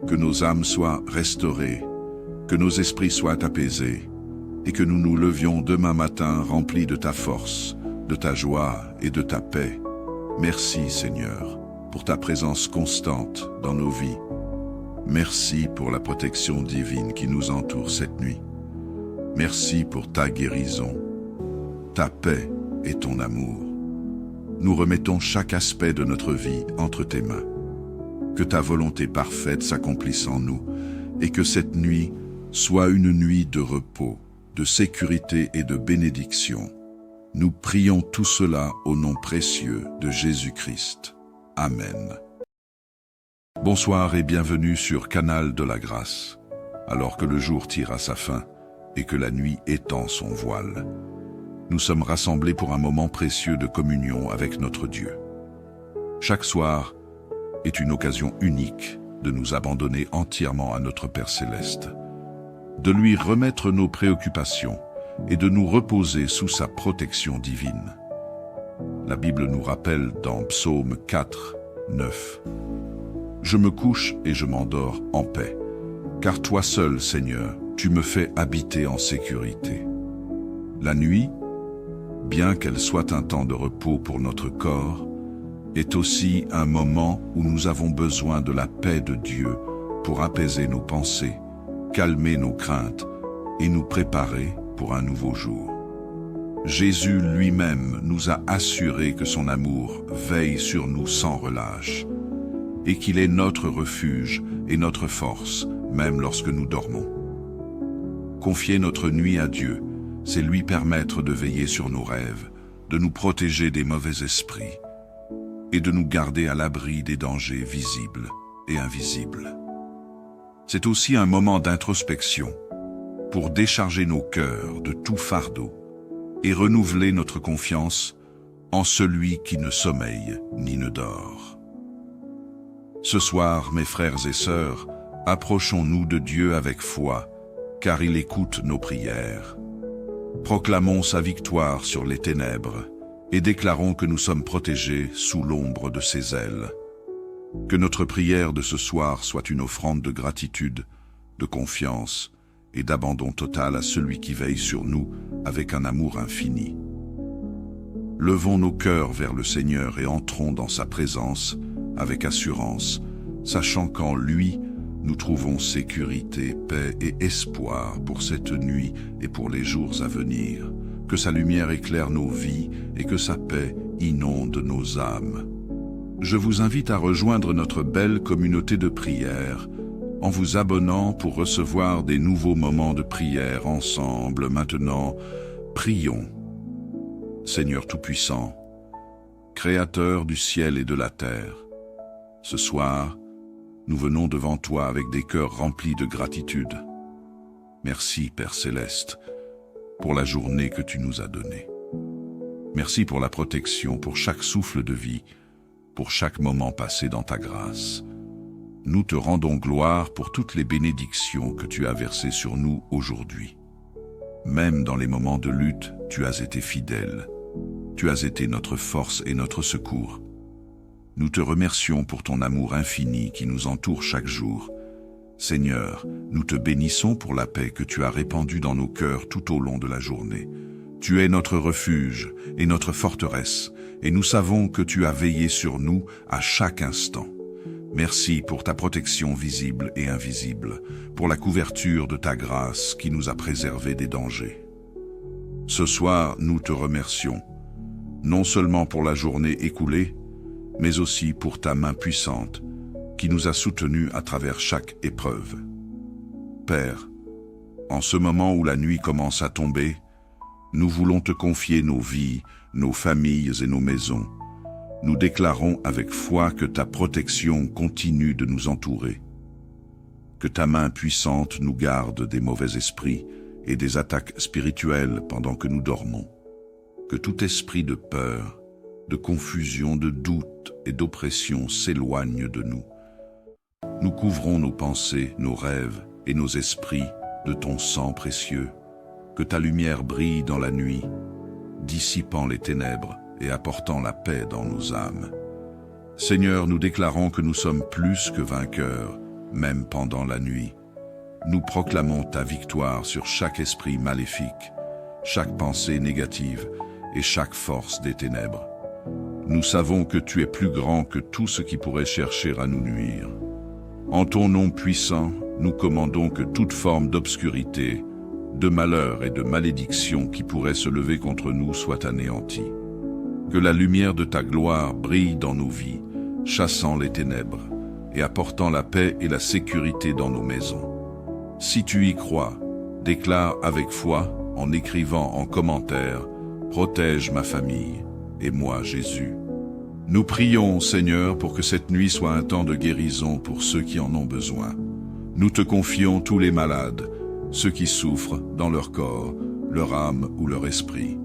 que nos âmes soient restaurées, que nos esprits soient apaisés et que nous nous levions demain matin remplis de ta force, de ta joie et de ta paix. Merci, Seigneur, pour ta présence constante dans nos vies. Merci pour la protection divine qui nous entoure cette nuit. Merci pour ta guérison, ta paix et ton amour. Nous remettons chaque aspect de notre vie entre tes mains. Que ta volonté parfaite s'accomplisse en nous et que cette nuit soit une nuit de repos, de sécurité et de bénédiction. Nous prions tout cela au nom précieux de Jésus-Christ. Amen. Bonsoir et bienvenue sur Canal de la Grâce. Alors que le jour tire à sa fin et que la nuit étend son voile, nous sommes rassemblés pour un moment précieux de communion avec notre Dieu. Chaque soir est une occasion unique de nous abandonner entièrement à notre Père Céleste, de lui remettre nos préoccupations et de nous reposer sous sa protection divine. La Bible nous rappelle dans Psaume 4, 9 « Je me couche et je m'endors en paix, car toi seul, Seigneur, tu me fais habiter en sécurité. » La nuit, bien qu'elle soit un temps de repos pour notre corps, est aussi un moment où nous avons besoin de la paix de Dieu pour apaiser nos pensées, calmer nos craintes et nous préparer pour un nouveau jour. Jésus lui-même nous a assuré que son amour veille sur nous sans relâche et qu'il est notre refuge et notre force, même lorsque nous dormons. Confier notre nuit à Dieu, c'est lui permettre de veiller sur nos rêves, de nous protéger des mauvais esprits et de nous garder à l'abri des dangers visibles et invisibles. C'est aussi un moment d'introspection pour décharger nos cœurs de tout fardeau et renouveler notre confiance en celui qui ne sommeille ni ne dort. Ce soir, mes frères et sœurs, approchons-nous de Dieu avec foi, car il écoute nos prières. Proclamons sa victoire sur les ténèbres et déclarons que nous sommes protégés sous l'ombre de ses ailes. Que notre prière de ce soir soit une offrande de gratitude, de confiance et d'abandon total à celui qui veille sur nous avec un amour infini. Levons nos cœurs vers le Seigneur et entrons dans sa présence avec assurance, sachant qu'en lui, nous trouvons sécurité, paix et espoir pour cette nuit et pour les jours à venir. Que sa lumière éclaire nos vies et que sa paix inonde nos âmes. Je vous invite à rejoindre notre belle communauté de prière en vous abonnant pour recevoir des nouveaux moments de prière ensemble. Maintenant, prions. Seigneur Tout-Puissant, Créateur du ciel et de la terre. Ce soir, nous venons devant toi avec des cœurs remplis de gratitude. Merci, Père Céleste, pour la journée que tu nous as donnée. Merci pour la protection, pour chaque souffle de vie, pour chaque moment passé dans ta grâce. Nous te rendons gloire pour toutes les bénédictions que tu as versées sur nous aujourd'hui. Même dans les moments de lutte, tu as été fidèle. Tu as été notre force et notre secours. Nous te remercions pour ton amour infini qui nous entoure chaque jour. Seigneur, nous te bénissons pour la paix que tu as répandue dans nos cœurs tout au long de la journée. Tu es notre refuge et notre forteresse, et nous savons que tu as veillé sur nous à chaque instant. Merci pour ta protection visible et invisible, pour la couverture de ta grâce qui nous a préservés des dangers. Ce soir, nous te remercions, non seulement pour la journée écoulée, mais aussi pour ta main puissante qui nous a soutenus à travers chaque épreuve. Père, en ce moment où la nuit commence à tomber, nous voulons te confier nos vies, nos familles et nos maisons. Nous déclarons avec foi que ta protection continue de nous entourer, que ta main puissante nous garde des mauvais esprits et des attaques spirituelles pendant que nous dormons, que tout esprit de peur, de confusion, de doute et d'oppression s'éloigne de nous. Nous couvrons nos pensées, nos rêves et nos esprits de ton sang précieux, que ta lumière brille dans la nuit, dissipant les ténèbres et apportant la paix dans nos âmes. Seigneur, nous déclarons que nous sommes plus que vainqueurs, même pendant la nuit. Nous proclamons ta victoire sur chaque esprit maléfique, chaque pensée négative et chaque force des ténèbres. Nous savons que tu es plus grand que tout ce qui pourrait chercher à nous nuire. En ton nom puissant, nous commandons que toute forme d'obscurité, de malheur et de malédiction qui pourrait se lever contre nous soit anéantie. Que la lumière de ta gloire brille dans nos vies, chassant les ténèbres et apportant la paix et la sécurité dans nos maisons. Si tu y crois, déclare avec foi en écrivant en commentaire « Protège ma famille et moi Jésus ». Nous prions, Seigneur, pour que cette nuit soit un temps de guérison pour ceux qui en ont besoin. Nous te confions tous les malades, ceux qui souffrent dans leur corps, leur âme ou leur esprit.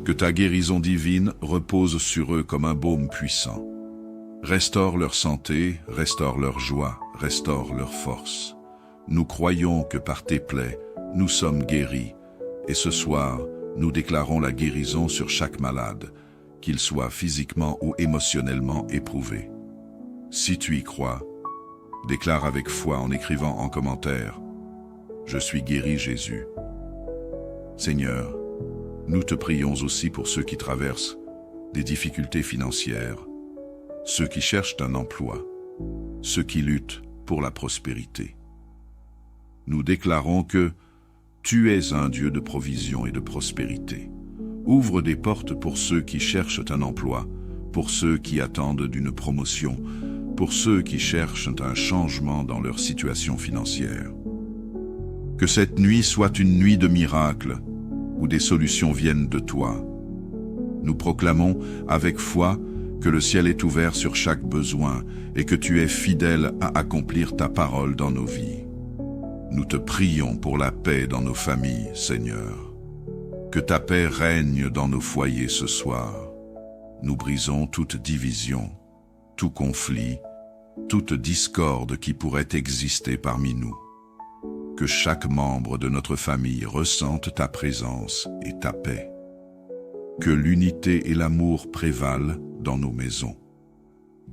Que ta guérison divine repose sur eux comme un baume puissant. Restaure leur santé, restaure leur joie, restaure leur force. Nous croyons que par tes plaies, nous sommes guéris, et ce soir, nous déclarons la guérison sur chaque malade, qu'il soit physiquement ou émotionnellement éprouvé. Si tu y crois, déclare avec foi en écrivant en commentaire « Je suis guéri Jésus ». Seigneur, nous te prions aussi pour ceux qui traversent des difficultés financières, ceux qui cherchent un emploi, ceux qui luttent pour la prospérité. Nous déclarons que tu es un Dieu de provision et de prospérité. Ouvre des portes pour ceux qui cherchent un emploi, pour ceux qui attendent d'une promotion, pour ceux qui cherchent un changement dans leur situation financière. Que cette nuit soit une nuit de miracles, où des solutions viennent de toi. Nous proclamons avec foi que le ciel est ouvert sur chaque besoin et que tu es fidèle à accomplir ta parole dans nos vies. Nous te prions pour la paix dans nos familles, Seigneur. Que ta paix règne dans nos foyers ce soir. Nous brisons toute division, tout conflit, toute discorde qui pourrait exister parmi nous. Que chaque membre de notre famille ressente ta présence et ta paix. Que l'unité et l'amour prévalent dans nos maisons.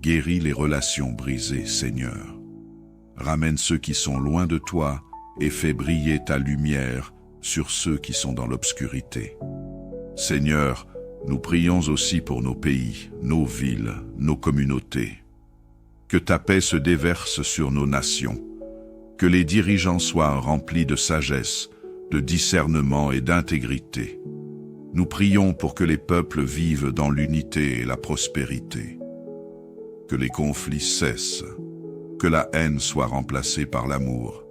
Guéris les relations brisées, Seigneur. Ramène ceux qui sont loin de toi et fais briller ta lumière sur ceux qui sont dans l'obscurité. Seigneur, nous prions aussi pour nos pays, nos villes, nos communautés. Que ta paix se déverse sur nos nations. Que les dirigeants soient remplis de sagesse, de discernement et d'intégrité. Nous prions pour que les peuples vivent dans l'unité et la prospérité. Que les conflits cessent, que la haine soit remplacée par l'amour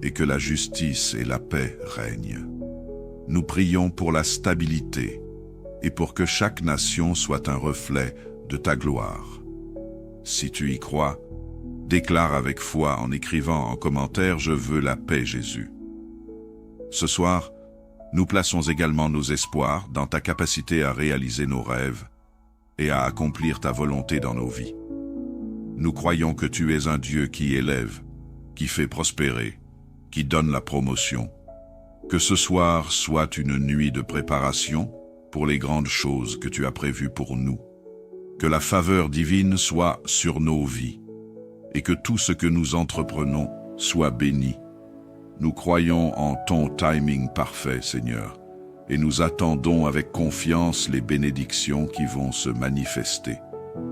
et que la justice et la paix règnent. Nous prions pour la stabilité, et pour que chaque nation soit un reflet de ta gloire. Si tu y crois, déclare avec foi en écrivant en commentaire « Je veux la paix, Jésus ». Ce soir, nous plaçons également nos espoirs dans ta capacité à réaliser nos rêves et à accomplir ta volonté dans nos vies. Nous croyons que tu es un Dieu qui élève, qui fait prospérer, qui donne la promotion. Que ce soir soit une nuit de préparation pour les grandes choses que tu as prévues pour nous. Que la faveur divine soit sur nos vies et que tout ce que nous entreprenons soit béni. Nous croyons en ton timing parfait, Seigneur, et nous attendons avec confiance les bénédictions qui vont se manifester.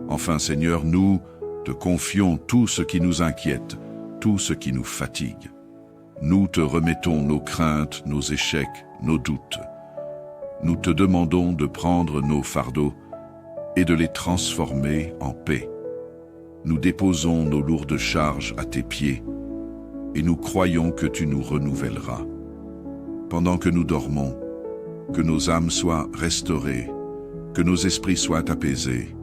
Enfin, Seigneur, nous te confions tout ce qui nous inquiète, tout ce qui nous fatigue. Nous te remettons nos craintes, nos échecs, nos doutes. Nous te demandons de prendre nos fardeaux et de les transformer en paix. Nous déposons nos lourdes charges à tes pieds et nous croyons que tu nous renouvelleras. Pendant que nous dormons, que nos âmes soient restaurées, que nos esprits soient apaisés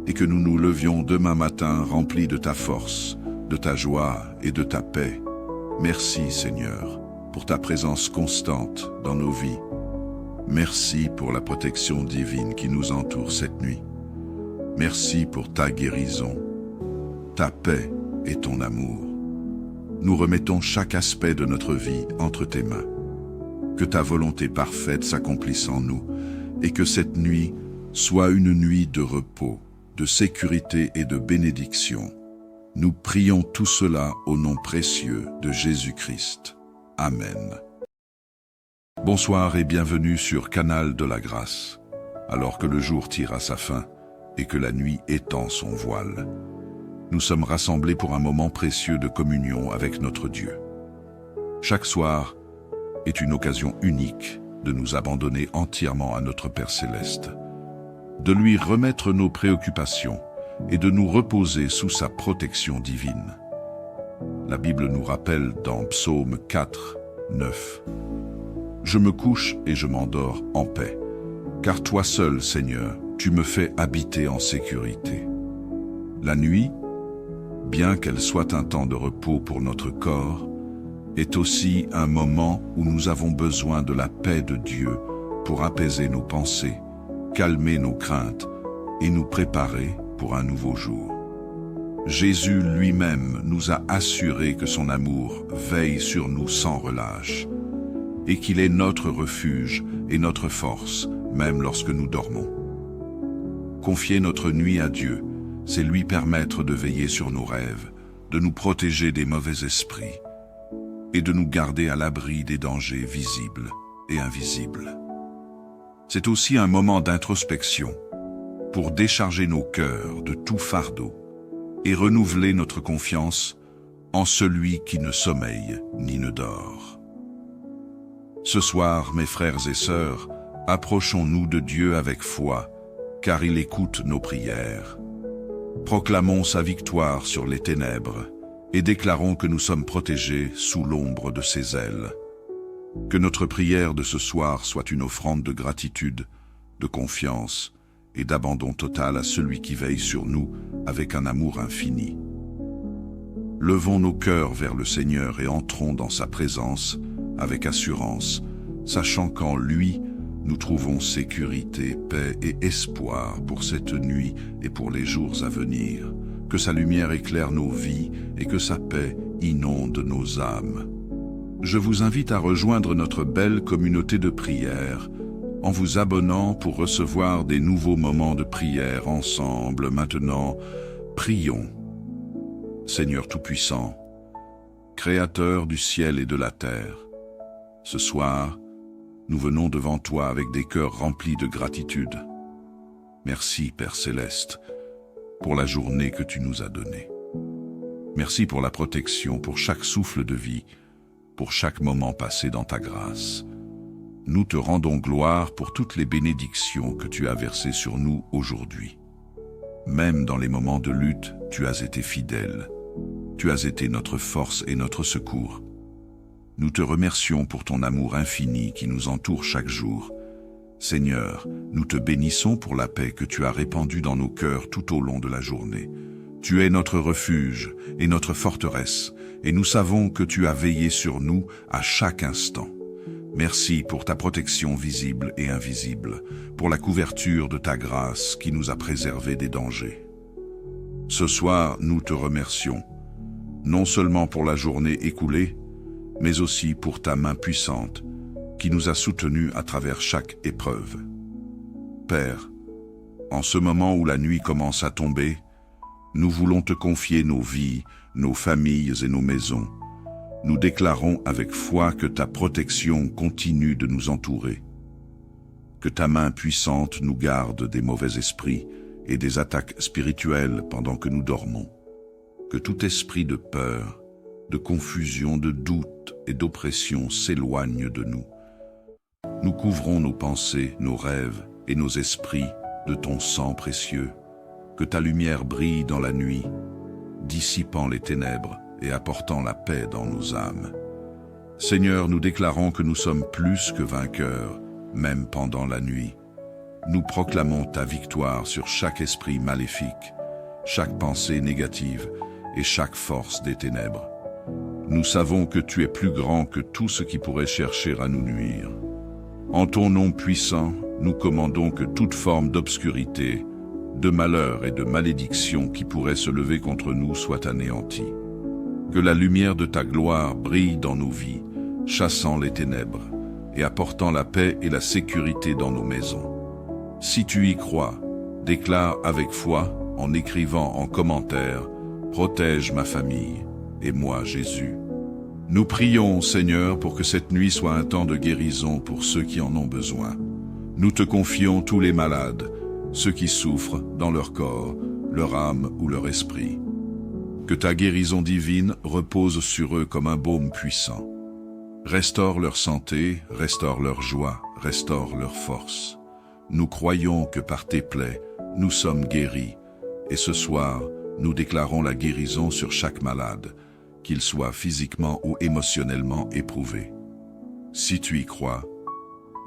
et que nous nous levions demain matin remplis de ta force, de ta joie et de ta paix. Merci, Seigneur, pour ta présence constante dans nos vies. Merci pour la protection divine qui nous entoure cette nuit. Merci pour ta guérison, ta paix et ton amour. Nous remettons chaque aspect de notre vie entre tes mains. Que ta volonté parfaite s'accomplisse en nous et que cette nuit soit une nuit de repos, de sécurité et de bénédiction. Nous prions tout cela au nom précieux de Jésus-Christ. Amen. Bonsoir et bienvenue sur Canal de la Grâce. Alors que le jour tire à sa fin et que la nuit étend son voile, nous sommes rassemblés pour un moment précieux de communion avec notre Dieu. Chaque soir est une occasion unique de nous abandonner entièrement à notre Père Céleste, de lui remettre nos préoccupations et de nous reposer sous sa protection divine. La Bible nous rappelle dans Psaume 4, 9 « Je me couche et je m'endors en paix, car toi seul, Seigneur, tu me fais habiter en sécurité. » La nuit, bien qu'elle soit un temps de repos pour notre corps, est aussi un moment où nous avons besoin de la paix de Dieu pour apaiser nos pensées, calmer nos craintes et nous préparer pour un nouveau jour. Jésus lui-même nous a assuré que son amour veille sur nous sans relâche et qu'il est notre refuge et notre force, même lorsque nous dormons. Confier notre nuit à Dieu, c'est lui permettre de veiller sur nos rêves, de nous protéger des mauvais esprits et de nous garder à l'abri des dangers visibles et invisibles. C'est aussi un moment d'introspection pour décharger nos cœurs de tout fardeau et renouveler notre confiance en celui qui ne sommeille ni ne dort. Ce soir, mes frères et sœurs, approchons-nous de Dieu avec foi, car il écoute nos prières. Proclamons sa victoire sur les ténèbres et déclarons que nous sommes protégés sous l'ombre de ses ailes. Que notre prière de ce soir soit une offrande de gratitude, de confiance et d'abandon total à celui qui veille sur nous avec un amour infini. Levons nos cœurs vers le Seigneur et entrons dans sa présence avec assurance, sachant qu'en lui, nous trouvons sécurité, paix et espoir pour cette nuit et pour les jours à venir. Que sa lumière éclaire nos vies et que sa paix inonde nos âmes. Je vous invite à rejoindre notre belle communauté de prière en vous abonnant pour recevoir des nouveaux moments de prière ensemble. Maintenant, prions. Seigneur Tout-Puissant, Créateur du ciel et de la terre, ce soir, nous venons devant toi avec des cœurs remplis de gratitude. Merci, Père Céleste, pour la journée que tu nous as donnée. Merci pour la protection, pour chaque souffle de vie, pour chaque moment passé dans ta grâce. Nous te rendons gloire pour toutes les bénédictions que tu as versées sur nous aujourd'hui. Même dans les moments de lutte, tu as été fidèle. Tu as été notre force et notre secours. Nous te remercions pour ton amour infini qui nous entoure chaque jour Seigneur, nous te bénissons pour la paix que tu as répandue dans nos cœurs tout au long de la journée. Tu es notre refuge et notre forteresse, et nous savons que tu as veillé sur nous à chaque instant. Merci pour ta protection visible et invisible, pour la couverture de ta grâce qui nous a préservés des dangers. Ce soir, nous te remercions, non seulement pour la journée écoulée, mais aussi pour ta main puissante qui nous a soutenus à travers chaque épreuve. Père, en ce moment où la nuit commence à tomber, nous voulons te confier nos vies, nos familles et nos maisons. Nous déclarons avec foi que ta protection continue de nous entourer, que ta main puissante nous garde des mauvais esprits et des attaques spirituelles pendant que nous dormons, que tout esprit de peur, de confusion, de doute et d'oppression s'éloigne de nous. Nous couvrons nos pensées, nos rêves et nos esprits de ton sang précieux, que ta lumière brille dans la nuit, dissipant les ténèbres et apportant la paix dans nos âmes. Seigneur, nous déclarons que nous sommes plus que vainqueurs, même pendant la nuit. Nous proclamons ta victoire sur chaque esprit maléfique, chaque pensée négative et chaque force des ténèbres. Nous savons que tu es plus grand que tout ce qui pourrait chercher à nous nuire. En ton nom puissant, nous commandons que toute forme d'obscurité, de malheur et de malédiction qui pourrait se lever contre nous soit anéantie. Que la lumière de ta gloire brille dans nos vies, chassant les ténèbres et apportant la paix et la sécurité dans nos maisons. Si tu y crois, déclare avec foi en écrivant en commentaire « Protège ma famille et moi Jésus ». Nous prions, Seigneur, pour que cette nuit soit un temps de guérison pour ceux qui en ont besoin. Nous te confions tous les malades, ceux qui souffrent dans leur corps, leur âme ou leur esprit. Que ta guérison divine repose sur eux comme un baume puissant. Restaure leur santé, restaure leur joie, restaure leur force. Nous croyons que par tes plaies, nous sommes guéris. Et ce soir, nous déclarons la guérison sur chaque malade, qu'il soit physiquement ou émotionnellement éprouvé. Si tu y crois,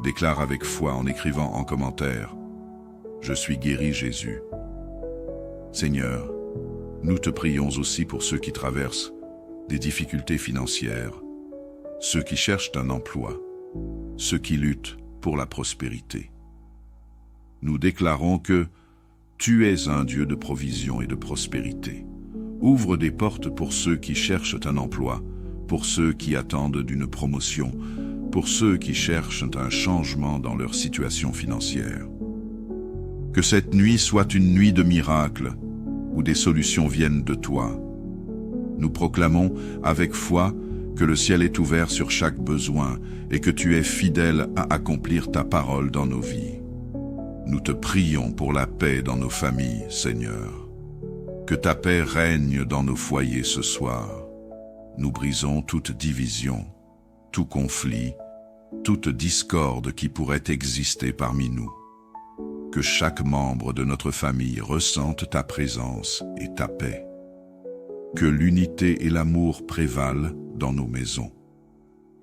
déclare avec foi en écrivant en commentaire « Je suis guéri Jésus ». Seigneur, nous te prions aussi pour ceux qui traversent des difficultés financières, ceux qui cherchent un emploi, ceux qui luttent pour la prospérité. Nous déclarons que tu es un Dieu de provision et de prospérité. Ouvre des portes pour ceux qui cherchent un emploi, pour ceux qui attendent d'une promotion, pour ceux qui cherchent un changement dans leur situation financière. Que cette nuit soit une nuit de miracles, où des solutions viennent de toi. Nous proclamons avec foi que le ciel est ouvert sur chaque besoin et que tu es fidèle à accomplir ta parole dans nos vies. Nous te prions pour la paix dans nos familles, Seigneur. Que ta paix règne dans nos foyers ce soir. Nous brisons toute division, tout conflit, toute discorde qui pourrait exister parmi nous. Que chaque membre de notre famille ressente ta présence et ta paix. Que l'unité et l'amour prévalent dans nos maisons.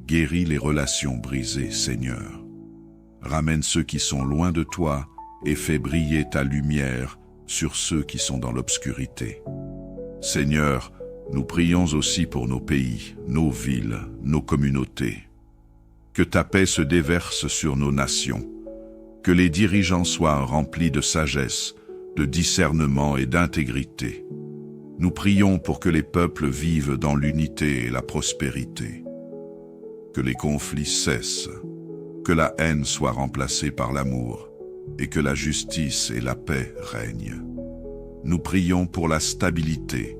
Guéris les relations brisées, Seigneur. Ramène ceux qui sont loin de toi et fais briller ta lumière sur ceux qui sont dans l'obscurité. Seigneur, nous prions aussi pour nos pays, nos villes, nos communautés. Que ta paix se déverse sur nos nations. Que les dirigeants soient remplis de sagesse, de discernement et d'intégrité. Nous prions pour que les peuples vivent dans l'unité et la prospérité. Que les conflits cessent, que la haine soit remplacée par l'amour et que la justice et la paix règnent. Nous prions pour la stabilité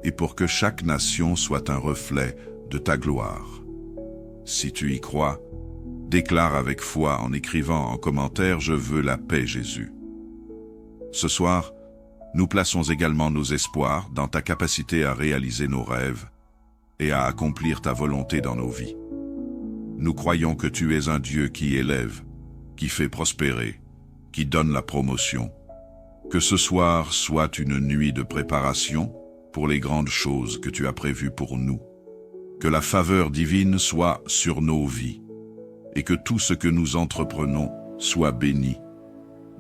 et pour que chaque nation soit un reflet de ta gloire. Si tu y crois, déclare avec foi en écrivant en commentaire « Je veux la paix, Jésus ». Ce soir, nous plaçons également nos espoirs dans ta capacité à réaliser nos rêves et à accomplir ta volonté dans nos vies. Nous croyons que tu es un Dieu qui élève, qui fait prospérer, qui donne la promotion. Que ce soir soit une nuit de préparation pour les grandes choses que tu as prévues pour nous. Que la faveur divine soit sur nos vies et que tout ce que nous entreprenons sois béni.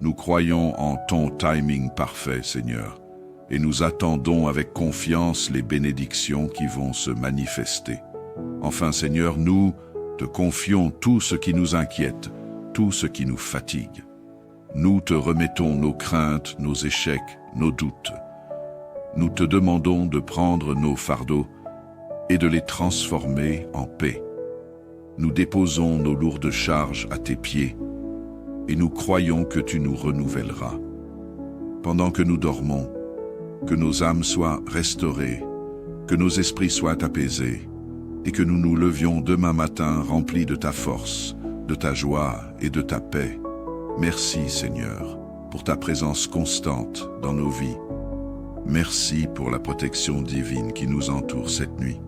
Nous croyons en ton timing parfait, Seigneur, et nous attendons avec confiance les bénédictions qui vont se manifester. Enfin, Seigneur, nous te confions tout ce qui nous inquiète, tout ce qui nous fatigue. Nous te remettons nos craintes, nos échecs, nos doutes. Nous te demandons de prendre nos fardeaux et de les transformer en paix. Nous déposons nos lourdes charges à tes pieds et nous croyons que tu nous renouvelleras. Pendant que nous dormons, que nos âmes soient restaurées, que nos esprits soient apaisés et que nous nous levions demain matin remplis de ta force, de ta joie et de ta paix. Merci Seigneur pour ta présence constante dans nos vies. Merci pour la protection divine qui nous entoure cette nuit.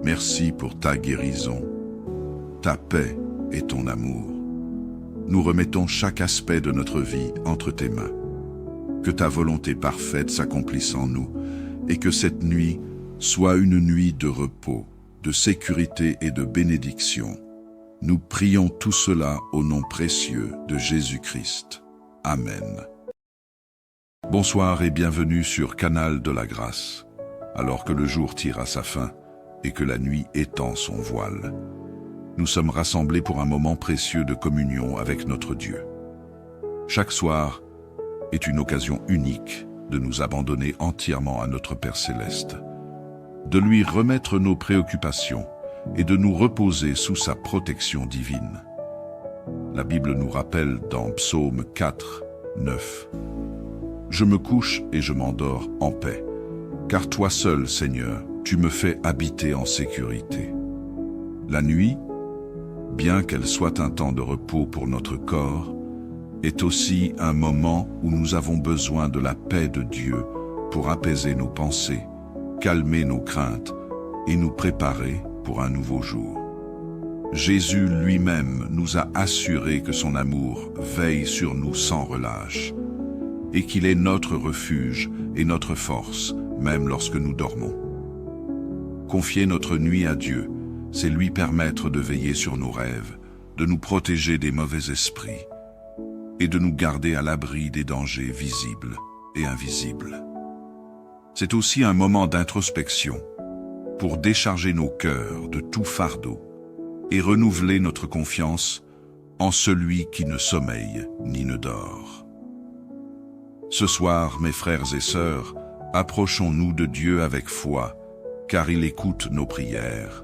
Merci pour ta guérison, ta paix et ton amour. Nous remettons chaque aspect de notre vie entre tes mains. Que ta volonté parfaite s'accomplisse en nous et que cette nuit soit une nuit de repos, de sécurité et de bénédiction. Nous prions tout cela au nom précieux de Jésus-Christ. Amen. Bonsoir et bienvenue sur Canal de la Grâce. Alors que le jour tire à sa fin et que la nuit étend son voile, nous sommes rassemblés pour un moment précieux de communion avec notre Dieu. Chaque soir est une occasion unique de nous abandonner entièrement à notre Père Céleste, de lui remettre nos préoccupations et de nous reposer sous sa protection divine. La Bible nous rappelle dans Psaume 4, 9 « Je me couche et je m'endors en paix, car toi seul, Seigneur, tu me fais habiter en sécurité. » La nuit, bien qu'elle soit un temps de repos pour notre corps, est aussi un moment où nous avons besoin de la paix de Dieu pour apaiser nos pensées, calmer nos craintes et nous préparer pour un nouveau jour. Jésus lui-même nous a assuré que son amour veille sur nous sans relâche et qu'il est notre refuge et notre force, même lorsque nous dormons. Confier notre nuit à Dieu, c'est lui permettre de veiller sur nos rêves, de nous protéger des mauvais esprits et de nous garder à l'abri des dangers visibles et invisibles. C'est aussi un moment d'introspection pour décharger nos cœurs de tout fardeau et renouveler notre confiance en celui qui ne sommeille ni ne dort. Ce soir, mes frères et sœurs, approchons-nous de Dieu avec foi, car il écoute nos prières.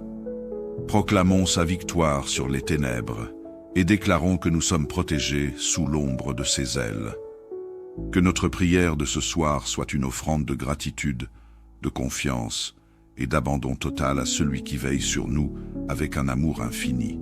Proclamons sa victoire sur les ténèbres et déclarons que nous sommes protégés sous l'ombre de ses ailes. Que notre prière de ce soir soit une offrande de gratitude, de confiance et d'abandon total à celui qui veille sur nous avec un amour infini.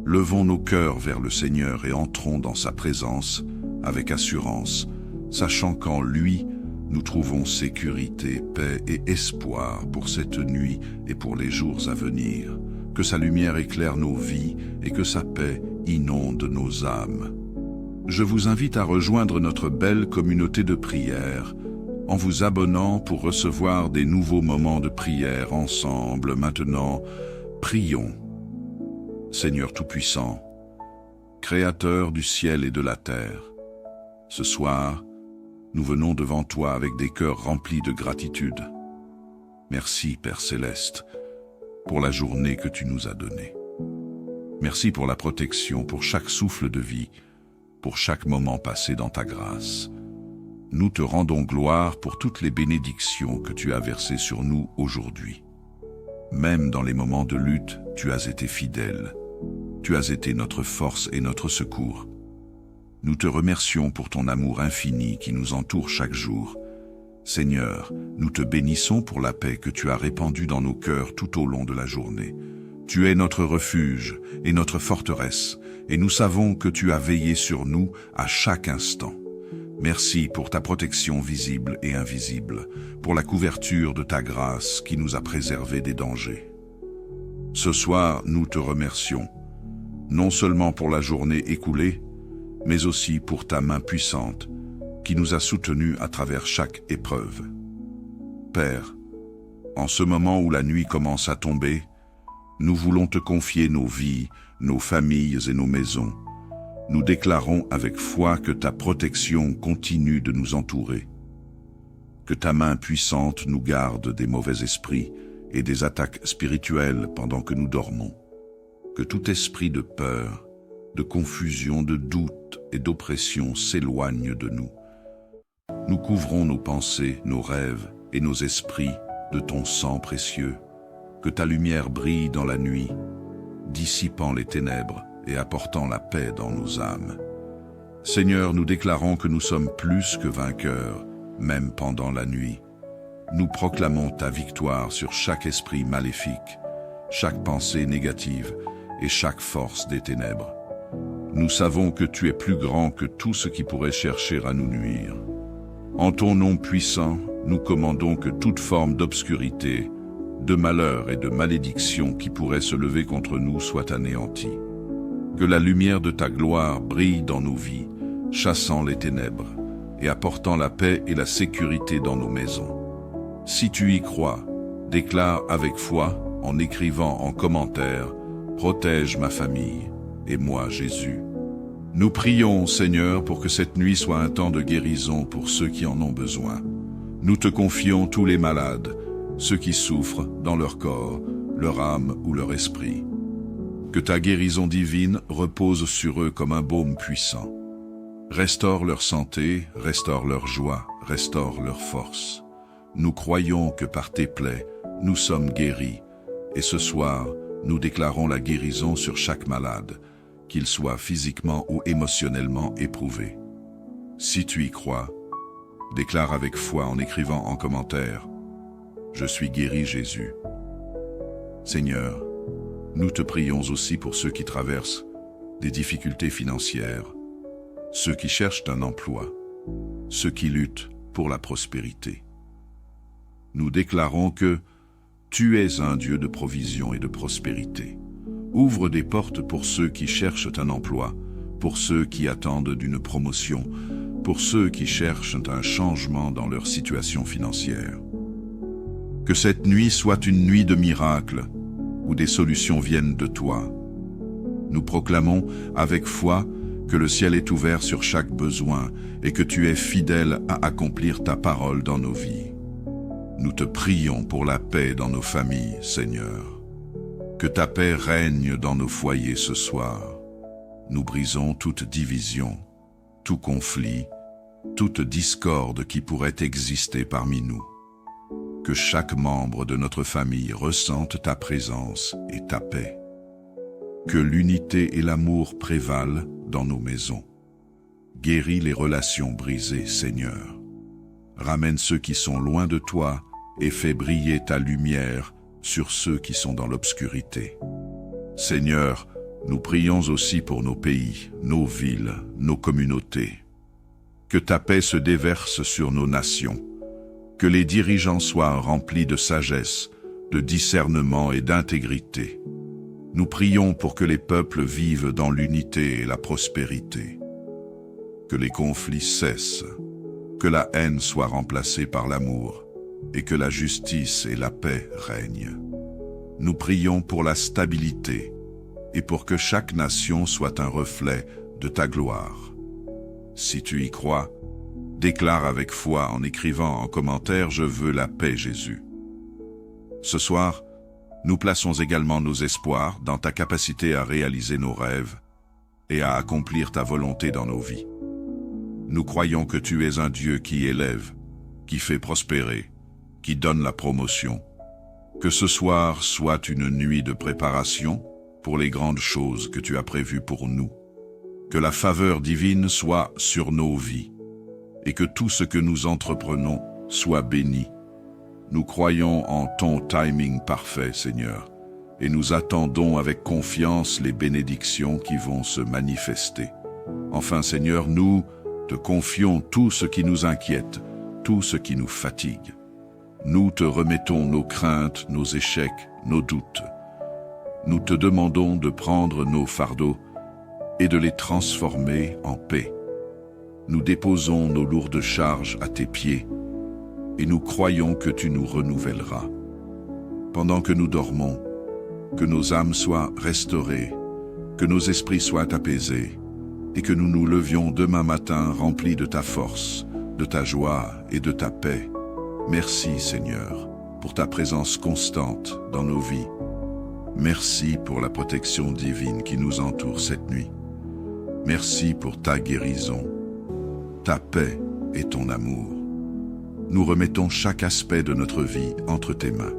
Levons nos cœurs vers le Seigneur et entrons dans sa présence avec assurance, sachant qu'en lui, nous trouvons sécurité, paix et espoir pour cette nuit et pour les jours à venir. Que sa lumière éclaire nos vies et que sa paix inonde nos âmes. Je vous invite à rejoindre notre belle communauté de prière en vous abonnant pour recevoir des nouveaux moments de prière ensemble. Maintenant, prions. Seigneur Tout-Puissant, Créateur du ciel et de la terre, ce soir, nous venons devant toi avec des cœurs remplis de gratitude. Merci, Père Céleste, pour la journée que tu nous as donnée. Merci pour la protection, pour chaque souffle de vie, pour chaque moment passé dans ta grâce. Nous te rendons gloire pour toutes les bénédictions que tu as versées sur nous aujourd'hui. Même dans les moments de lutte, tu as été fidèle. Tu as été notre force et notre secours. Nous te remercions pour ton amour infini qui nous entoure chaque jour. Seigneur, nous te bénissons pour la paix que tu as répandue dans nos cœurs tout au long de la journée. Tu es notre refuge et notre forteresse, et nous savons que tu as veillé sur nous à chaque instant. Merci pour ta protection visible et invisible, pour la couverture de ta grâce qui nous a préservés des dangers. Ce soir, nous te remercions, non seulement pour la journée écoulée, mais aussi pour ta main puissante qui nous a soutenus à travers chaque épreuve. Père, en ce moment où la nuit commence à tomber, nous voulons te confier nos vies, nos familles et nos maisons, Nous déclarons avec foi que ta protection continue de nous entourer, que ta main puissante nous garde des mauvais esprits et des attaques spirituelles pendant que nous dormons, que tout esprit de peur, de confusion, de doute et d'oppression s'éloigne de nous. Nous couvrons nos pensées, nos rêves et nos esprits de ton sang précieux, que ta lumière brille dans la nuit, dissipant les ténèbres et apportant la paix dans nos âmes. Seigneur, nous déclarons que nous sommes plus que vainqueurs, même pendant la nuit. Nous proclamons ta victoire sur chaque esprit maléfique, chaque pensée négative et chaque force des ténèbres. Nous savons que tu es plus grand que tout ce qui pourrait chercher à nous nuire. En ton nom puissant, nous commandons que toute forme d'obscurité, de malheur et de malédiction qui pourrait se lever contre nous soit anéantie. Que la lumière de ta gloire brille dans nos vies, chassant les ténèbres et apportant la paix et la sécurité dans nos maisons. Si tu y crois, déclare avec foi en écrivant en commentaire « Protège ma famille et moi Jésus ». Nous prions, Seigneur, pour que cette nuit soit un temps de guérison pour ceux qui en ont besoin. Nous te confions tous les malades, ceux qui souffrent dans leur corps, leur âme ou leur esprit. Que ta guérison divine repose sur eux comme un baume puissant. Restaure leur santé, restaure leur joie, restaure leur force. Nous croyons que par tes plaies, nous sommes guéris, et ce soir, nous déclarons la guérison sur chaque malade, qu'il soit physiquement ou émotionnellement éprouvé. Si tu y crois, déclare avec foi en écrivant en commentaire « Je suis guéri Jésus ». Seigneur, nous te prions aussi pour ceux qui traversent des difficultés financières, ceux qui cherchent un emploi, ceux qui luttent pour la prospérité. Nous déclarons que tu es un Dieu de provision et de prospérité. Ouvre des portes pour ceux qui cherchent un emploi, pour ceux qui attendent d'une promotion, pour ceux qui cherchent un changement dans leur situation financière. Que cette nuit soit une nuit de miracles, où des solutions viennent de toi. Nous proclamons avec foi que le ciel est ouvert sur chaque besoin et que tu es fidèle à accomplir ta parole dans nos vies. Nous te prions pour la paix dans nos familles, Seigneur. Que ta paix règne dans nos foyers ce soir. Nous brisons toute division, tout conflit, toute discorde qui pourrait exister parmi nous. Que chaque membre de notre famille ressente ta présence et ta paix. Que l'unité et l'amour prévalent dans nos maisons. Guéris les relations brisées, Seigneur. Ramène ceux qui sont loin de toi et fais briller ta lumière sur ceux qui sont dans l'obscurité. Seigneur, nous prions aussi pour nos pays, nos villes, nos communautés. Que ta paix se déverse sur nos nations. Que les dirigeants soient remplis de sagesse, de discernement et d'intégrité. Nous prions pour que les peuples vivent dans l'unité et la prospérité. Que les conflits cessent, que la haine soit remplacée par l'amour et que la justice et la paix règnent. Nous prions pour la stabilité et pour que chaque nation soit un reflet de ta gloire. Si tu y crois, déclare avec foi en écrivant en commentaire « Je veux la paix, Jésus ». Ce soir, nous plaçons également nos espoirs dans ta capacité à réaliser nos rêves et à accomplir ta volonté dans nos vies. Nous croyons que tu es un Dieu qui élève, qui fait prospérer, qui donne la promotion. Que ce soir soit une nuit de préparation pour les grandes choses que tu as prévues pour nous. Que la faveur divine soit sur nos vies et que tout ce que nous entreprenons soit béni. Nous croyons en ton timing parfait, Seigneur, et nous attendons avec confiance les bénédictions qui vont se manifester. Enfin, Seigneur, nous te confions tout ce qui nous inquiète, tout ce qui nous fatigue. Nous te remettons nos craintes, nos échecs, nos doutes. Nous te demandons de prendre nos fardeaux et de les transformer en paix. Nous déposons nos lourdes charges à tes pieds et nous croyons que tu nous renouvelleras. Pendant que nous dormons, que nos âmes soient restaurées, que nos esprits soient apaisés et que nous nous levions demain matin remplis de ta force, de ta joie et de ta paix. Merci Seigneur, pour ta présence constante dans nos vies. Merci pour la protection divine qui nous entoure cette nuit. Merci pour ta guérison, ta paix et ton amour. Nous remettons chaque aspect de notre vie entre tes mains.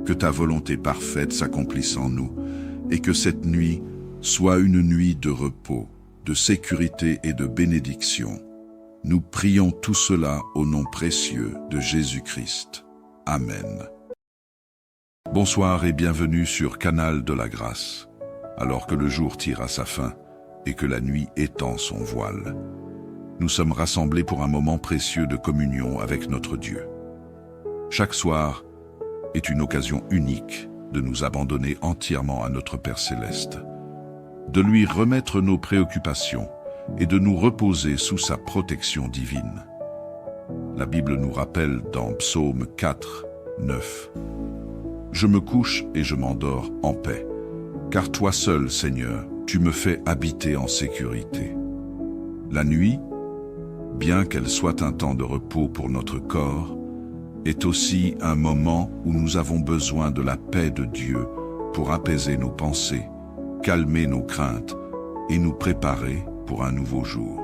Que ta volonté parfaite s'accomplisse en nous et que cette nuit soit une nuit de repos, de sécurité et de bénédiction. Nous prions tout cela au nom précieux de Jésus-Christ. Amen. Bonsoir et bienvenue sur Canal de la Grâce. Alors que le jour tire à sa fin et que la nuit étend son voile, nous sommes rassemblés pour un moment précieux de communion avec notre Dieu. Chaque soir est une occasion unique de nous abandonner entièrement à notre Père Céleste, de lui remettre nos préoccupations et de nous reposer sous sa protection divine. La Bible nous rappelle dans Psaume 4, 9 « Je me couche et je m'endors en paix, car toi seul, Seigneur, tu me fais habiter en sécurité. » La nuit, bien qu'elle soit un temps de repos pour notre corps, est aussi un moment où nous avons besoin de la paix de Dieu pour apaiser nos pensées, calmer nos craintes et nous préparer pour un nouveau jour.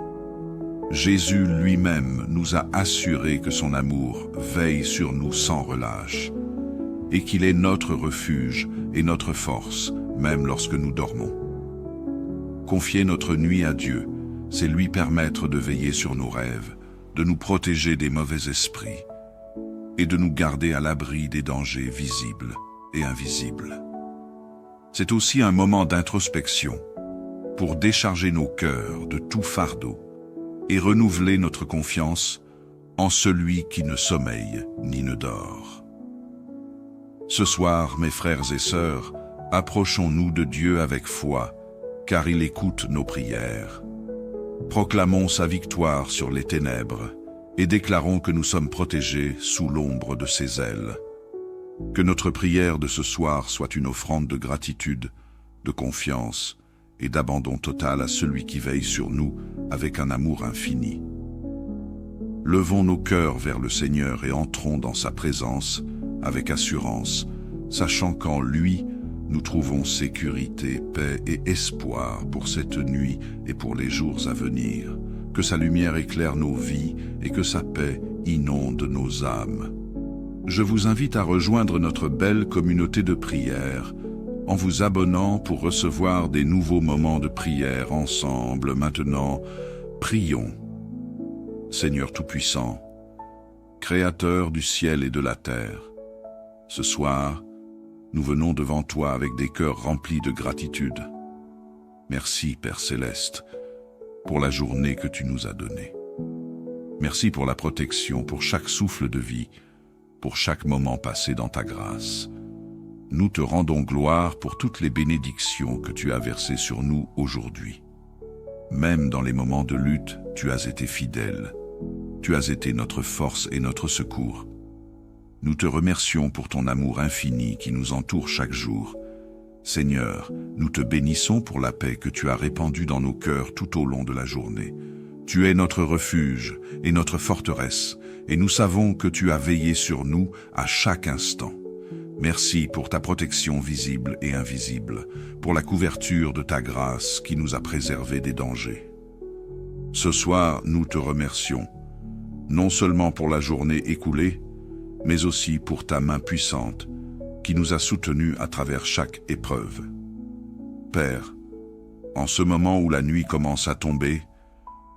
Jésus lui-même nous a assuré que son amour veille sur nous sans relâche et qu'il est notre refuge et notre force, même lorsque nous dormons. Confier notre nuit à Dieu, c'est lui permettre de veiller sur nos rêves, de nous protéger des mauvais esprits et de nous garder à l'abri des dangers visibles et invisibles. C'est aussi un moment d'introspection pour décharger nos cœurs de tout fardeau et renouveler notre confiance en celui qui ne sommeille ni ne dort. Ce soir, mes frères et sœurs, approchons-nous de Dieu avec foi, car il écoute nos prières. Proclamons sa victoire sur les ténèbres et déclarons que nous sommes protégés sous l'ombre de ses ailes. Que notre prière de ce soir soit une offrande de gratitude, de confiance et d'abandon total à celui qui veille sur nous avec un amour infini. Levons nos cœurs vers le Seigneur et entrons dans sa présence avec assurance, sachant qu'en lui, nous trouvons sécurité, paix et espoir pour cette nuit et pour les jours à venir. Que sa lumière éclaire nos vies et que sa paix inonde nos âmes. Je vous invite à rejoindre notre belle communauté de prière en vous abonnant pour recevoir des nouveaux moments de prière ensemble. Maintenant, prions. Seigneur Tout-Puissant, Créateur du ciel et de la terre, ce soir, nous venons devant toi avec des cœurs remplis de gratitude. Merci, Père Céleste, pour la journée que tu nous as donnée. Merci pour la protection, pour chaque souffle de vie, pour chaque moment passé dans ta grâce. Nous te rendons gloire pour toutes les bénédictions que tu as versées sur nous aujourd'hui. Même dans les moments de lutte, tu as été fidèle. Tu as été notre force et notre secours. Nous te remercions pour ton amour infini qui nous entoure chaque jour. Seigneur, nous te bénissons pour la paix que tu as répandue dans nos cœurs tout au long de la journée. Tu es notre refuge et notre forteresse, et nous savons que tu as veillé sur nous à chaque instant. Merci pour ta protection visible et invisible, pour la couverture de ta grâce qui nous a préservés des dangers. Ce soir, nous te remercions, non seulement pour la journée écoulée, mais aussi pour ta main puissante qui nous a soutenus à travers chaque épreuve. Père, en ce moment où la nuit commence à tomber,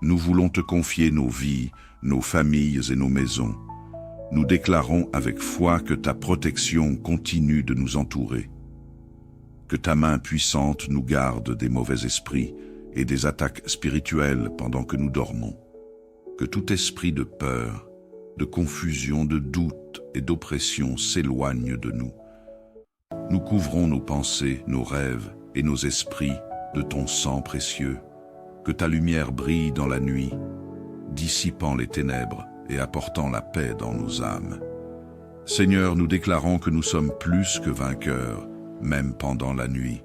nous voulons te confier nos vies, nos familles et nos maisons. Nous déclarons avec foi que ta protection continue de nous entourer, que ta main puissante nous garde des mauvais esprits et des attaques spirituelles pendant que nous dormons, que tout esprit de peur, de confusion, de doute et d'oppression s'éloigne de nous. Nous couvrons nos pensées, nos rêves et nos esprits de ton sang précieux. Que ta lumière brille dans la nuit, dissipant les ténèbres et apportant la paix dans nos âmes. Seigneur, nous déclarons que nous sommes plus que vainqueurs, même pendant la nuit.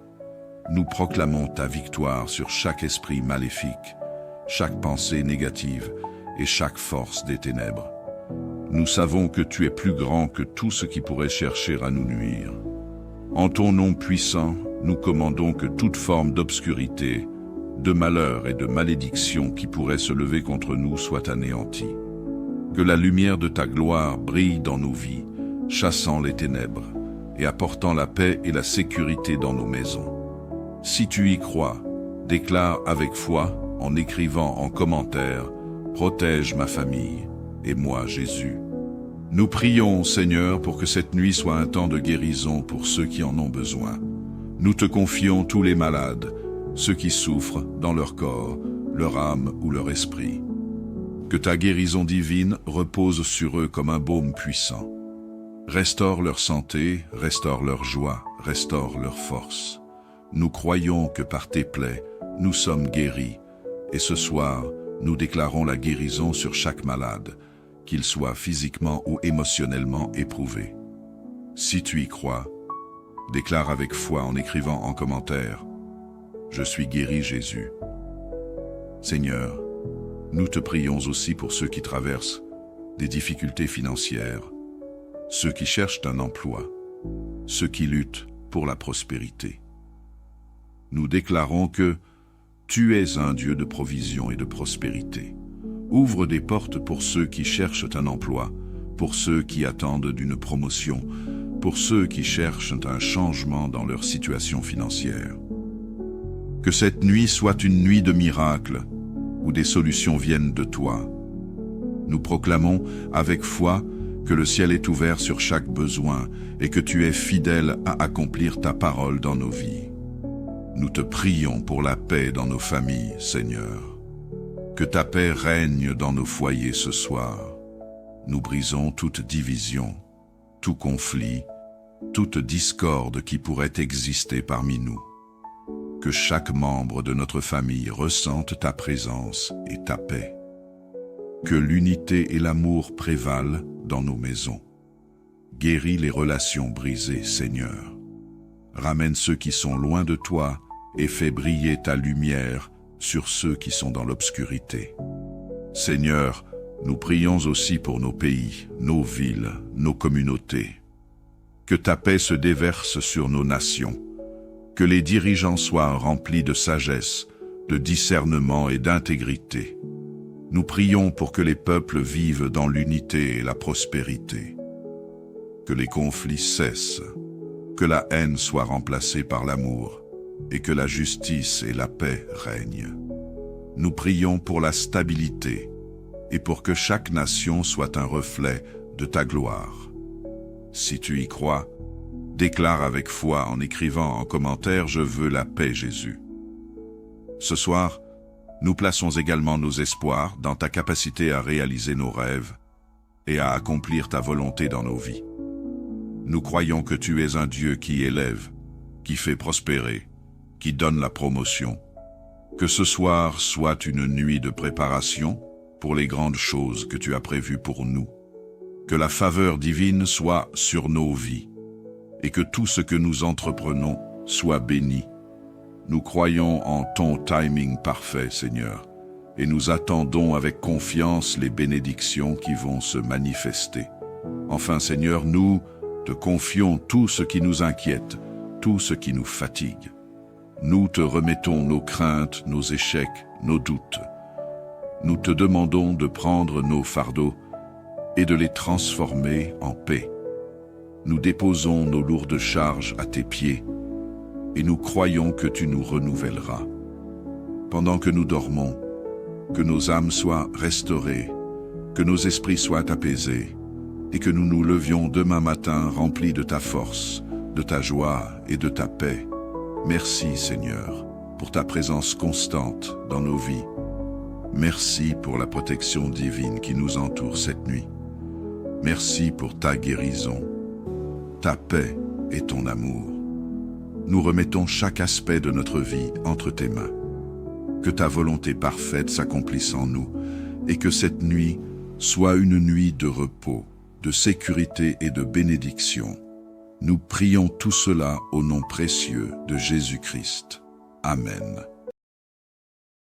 nous proclamons ta victoire sur chaque esprit maléfique, chaque pensée négative et chaque force des ténèbres. Nous savons que tu es plus grand que tout ce qui pourrait chercher à nous nuire. En ton nom puissant, nous commandons que toute forme d'obscurité, de malheur et de malédiction qui pourrait se lever contre nous soit anéantie. Que la lumière de ta gloire brille dans nos vies, chassant les ténèbres et apportant la paix et la sécurité dans nos maisons. Si tu y crois, déclare avec foi en écrivant en commentaire « Protège ma famille et moi Jésus ». Nous prions, Seigneur, pour que cette nuit soit un temps de guérison pour ceux qui en ont besoin. Nous te confions tous les malades, ceux qui souffrent dans leur corps, leur âme ou leur esprit. Que ta guérison divine repose sur eux comme un baume puissant. Restaure leur santé, restaure leur joie, restaure leur force. Nous croyons que par tes plaies, nous sommes guéris, et ce soir, nous déclarons la guérison sur chaque malade, qu'il soit physiquement ou émotionnellement éprouvé. Si tu y crois, déclare avec foi en écrivant en commentaire « Je suis guéri Jésus ». Seigneur, nous te prions aussi pour ceux qui traversent des difficultés financières, ceux qui cherchent un emploi, ceux qui luttent pour la prospérité. Nous déclarons que tu es un Dieu de provision et de prospérité. Ouvre des portes pour ceux qui cherchent un emploi, pour ceux qui attendent d'une promotion, pour ceux qui cherchent un changement dans leur situation financière. Que cette nuit soit une nuit de miracles, où des solutions viennent de toi. Nous proclamons avec foi que le ciel est ouvert sur chaque besoin et que tu es fidèle à accomplir ta parole dans nos vies. Nous te prions pour la paix dans nos familles, Seigneur. Que ta paix règne dans nos foyers ce soir. Nous brisons toute division, tout conflit, toute discorde qui pourrait exister parmi nous. Que chaque membre de notre famille ressente ta présence et ta paix. Que l'unité et l'amour prévalent dans nos maisons. Guéris les relations brisées, Seigneur. Ramène ceux qui sont loin de toi et fais briller ta lumière sur ceux qui sont dans l'obscurité. Seigneur, nous prions aussi pour nos pays, nos villes, nos communautés. Que ta paix se déverse sur nos nations. Que les dirigeants soient remplis de sagesse, de discernement et d'intégrité. Nous prions pour que les peuples vivent dans l'unité et la prospérité. Que les conflits cessent, que la haine soit remplacée par l'amour, et que la justice et la paix règnent. Nous prions pour la stabilité, et pour que chaque nation soit un reflet de ta gloire. Si tu y crois, déclare avec foi en écrivant en commentaire « Je veux la paix, Jésus ». Ce soir, nous plaçons également nos espoirs dans ta capacité à réaliser nos rêves et à accomplir ta volonté dans nos vies. Nous croyons que tu es un Dieu qui élève, qui fait prospérer, qui donne la promotion. Que ce soir soit une nuit de préparation pour les grandes choses que tu as prévues pour nous. Que la faveur divine soit sur nos vies et que tout ce que nous entreprenons soit béni. Nous croyons en ton timing parfait, Seigneur, et nous attendons avec confiance les bénédictions qui vont se manifester. Enfin, Seigneur, nous te confions tout ce qui nous inquiète, tout ce qui nous fatigue. Nous te remettons nos craintes, nos échecs, nos doutes. Nous te demandons de prendre nos fardeaux et de les transformer en paix. Nous déposons nos lourdes charges à tes pieds et nous croyons que tu nous renouvelleras. Pendant que nous dormons, que nos âmes soient restaurées, que nos esprits soient apaisés et que nous nous levions demain matin remplis de ta force, de ta joie et de ta paix. Merci, Seigneur, pour ta présence constante dans nos vies. Merci pour la protection divine qui nous entoure cette nuit. Merci pour ta guérison, ta paix et ton amour. Nous remettons chaque aspect de notre vie entre tes mains. Que ta volonté parfaite s'accomplisse en nous et que cette nuit soit une nuit de repos, de sécurité et de bénédiction. Nous prions tout cela au nom précieux de Jésus-Christ. Amen.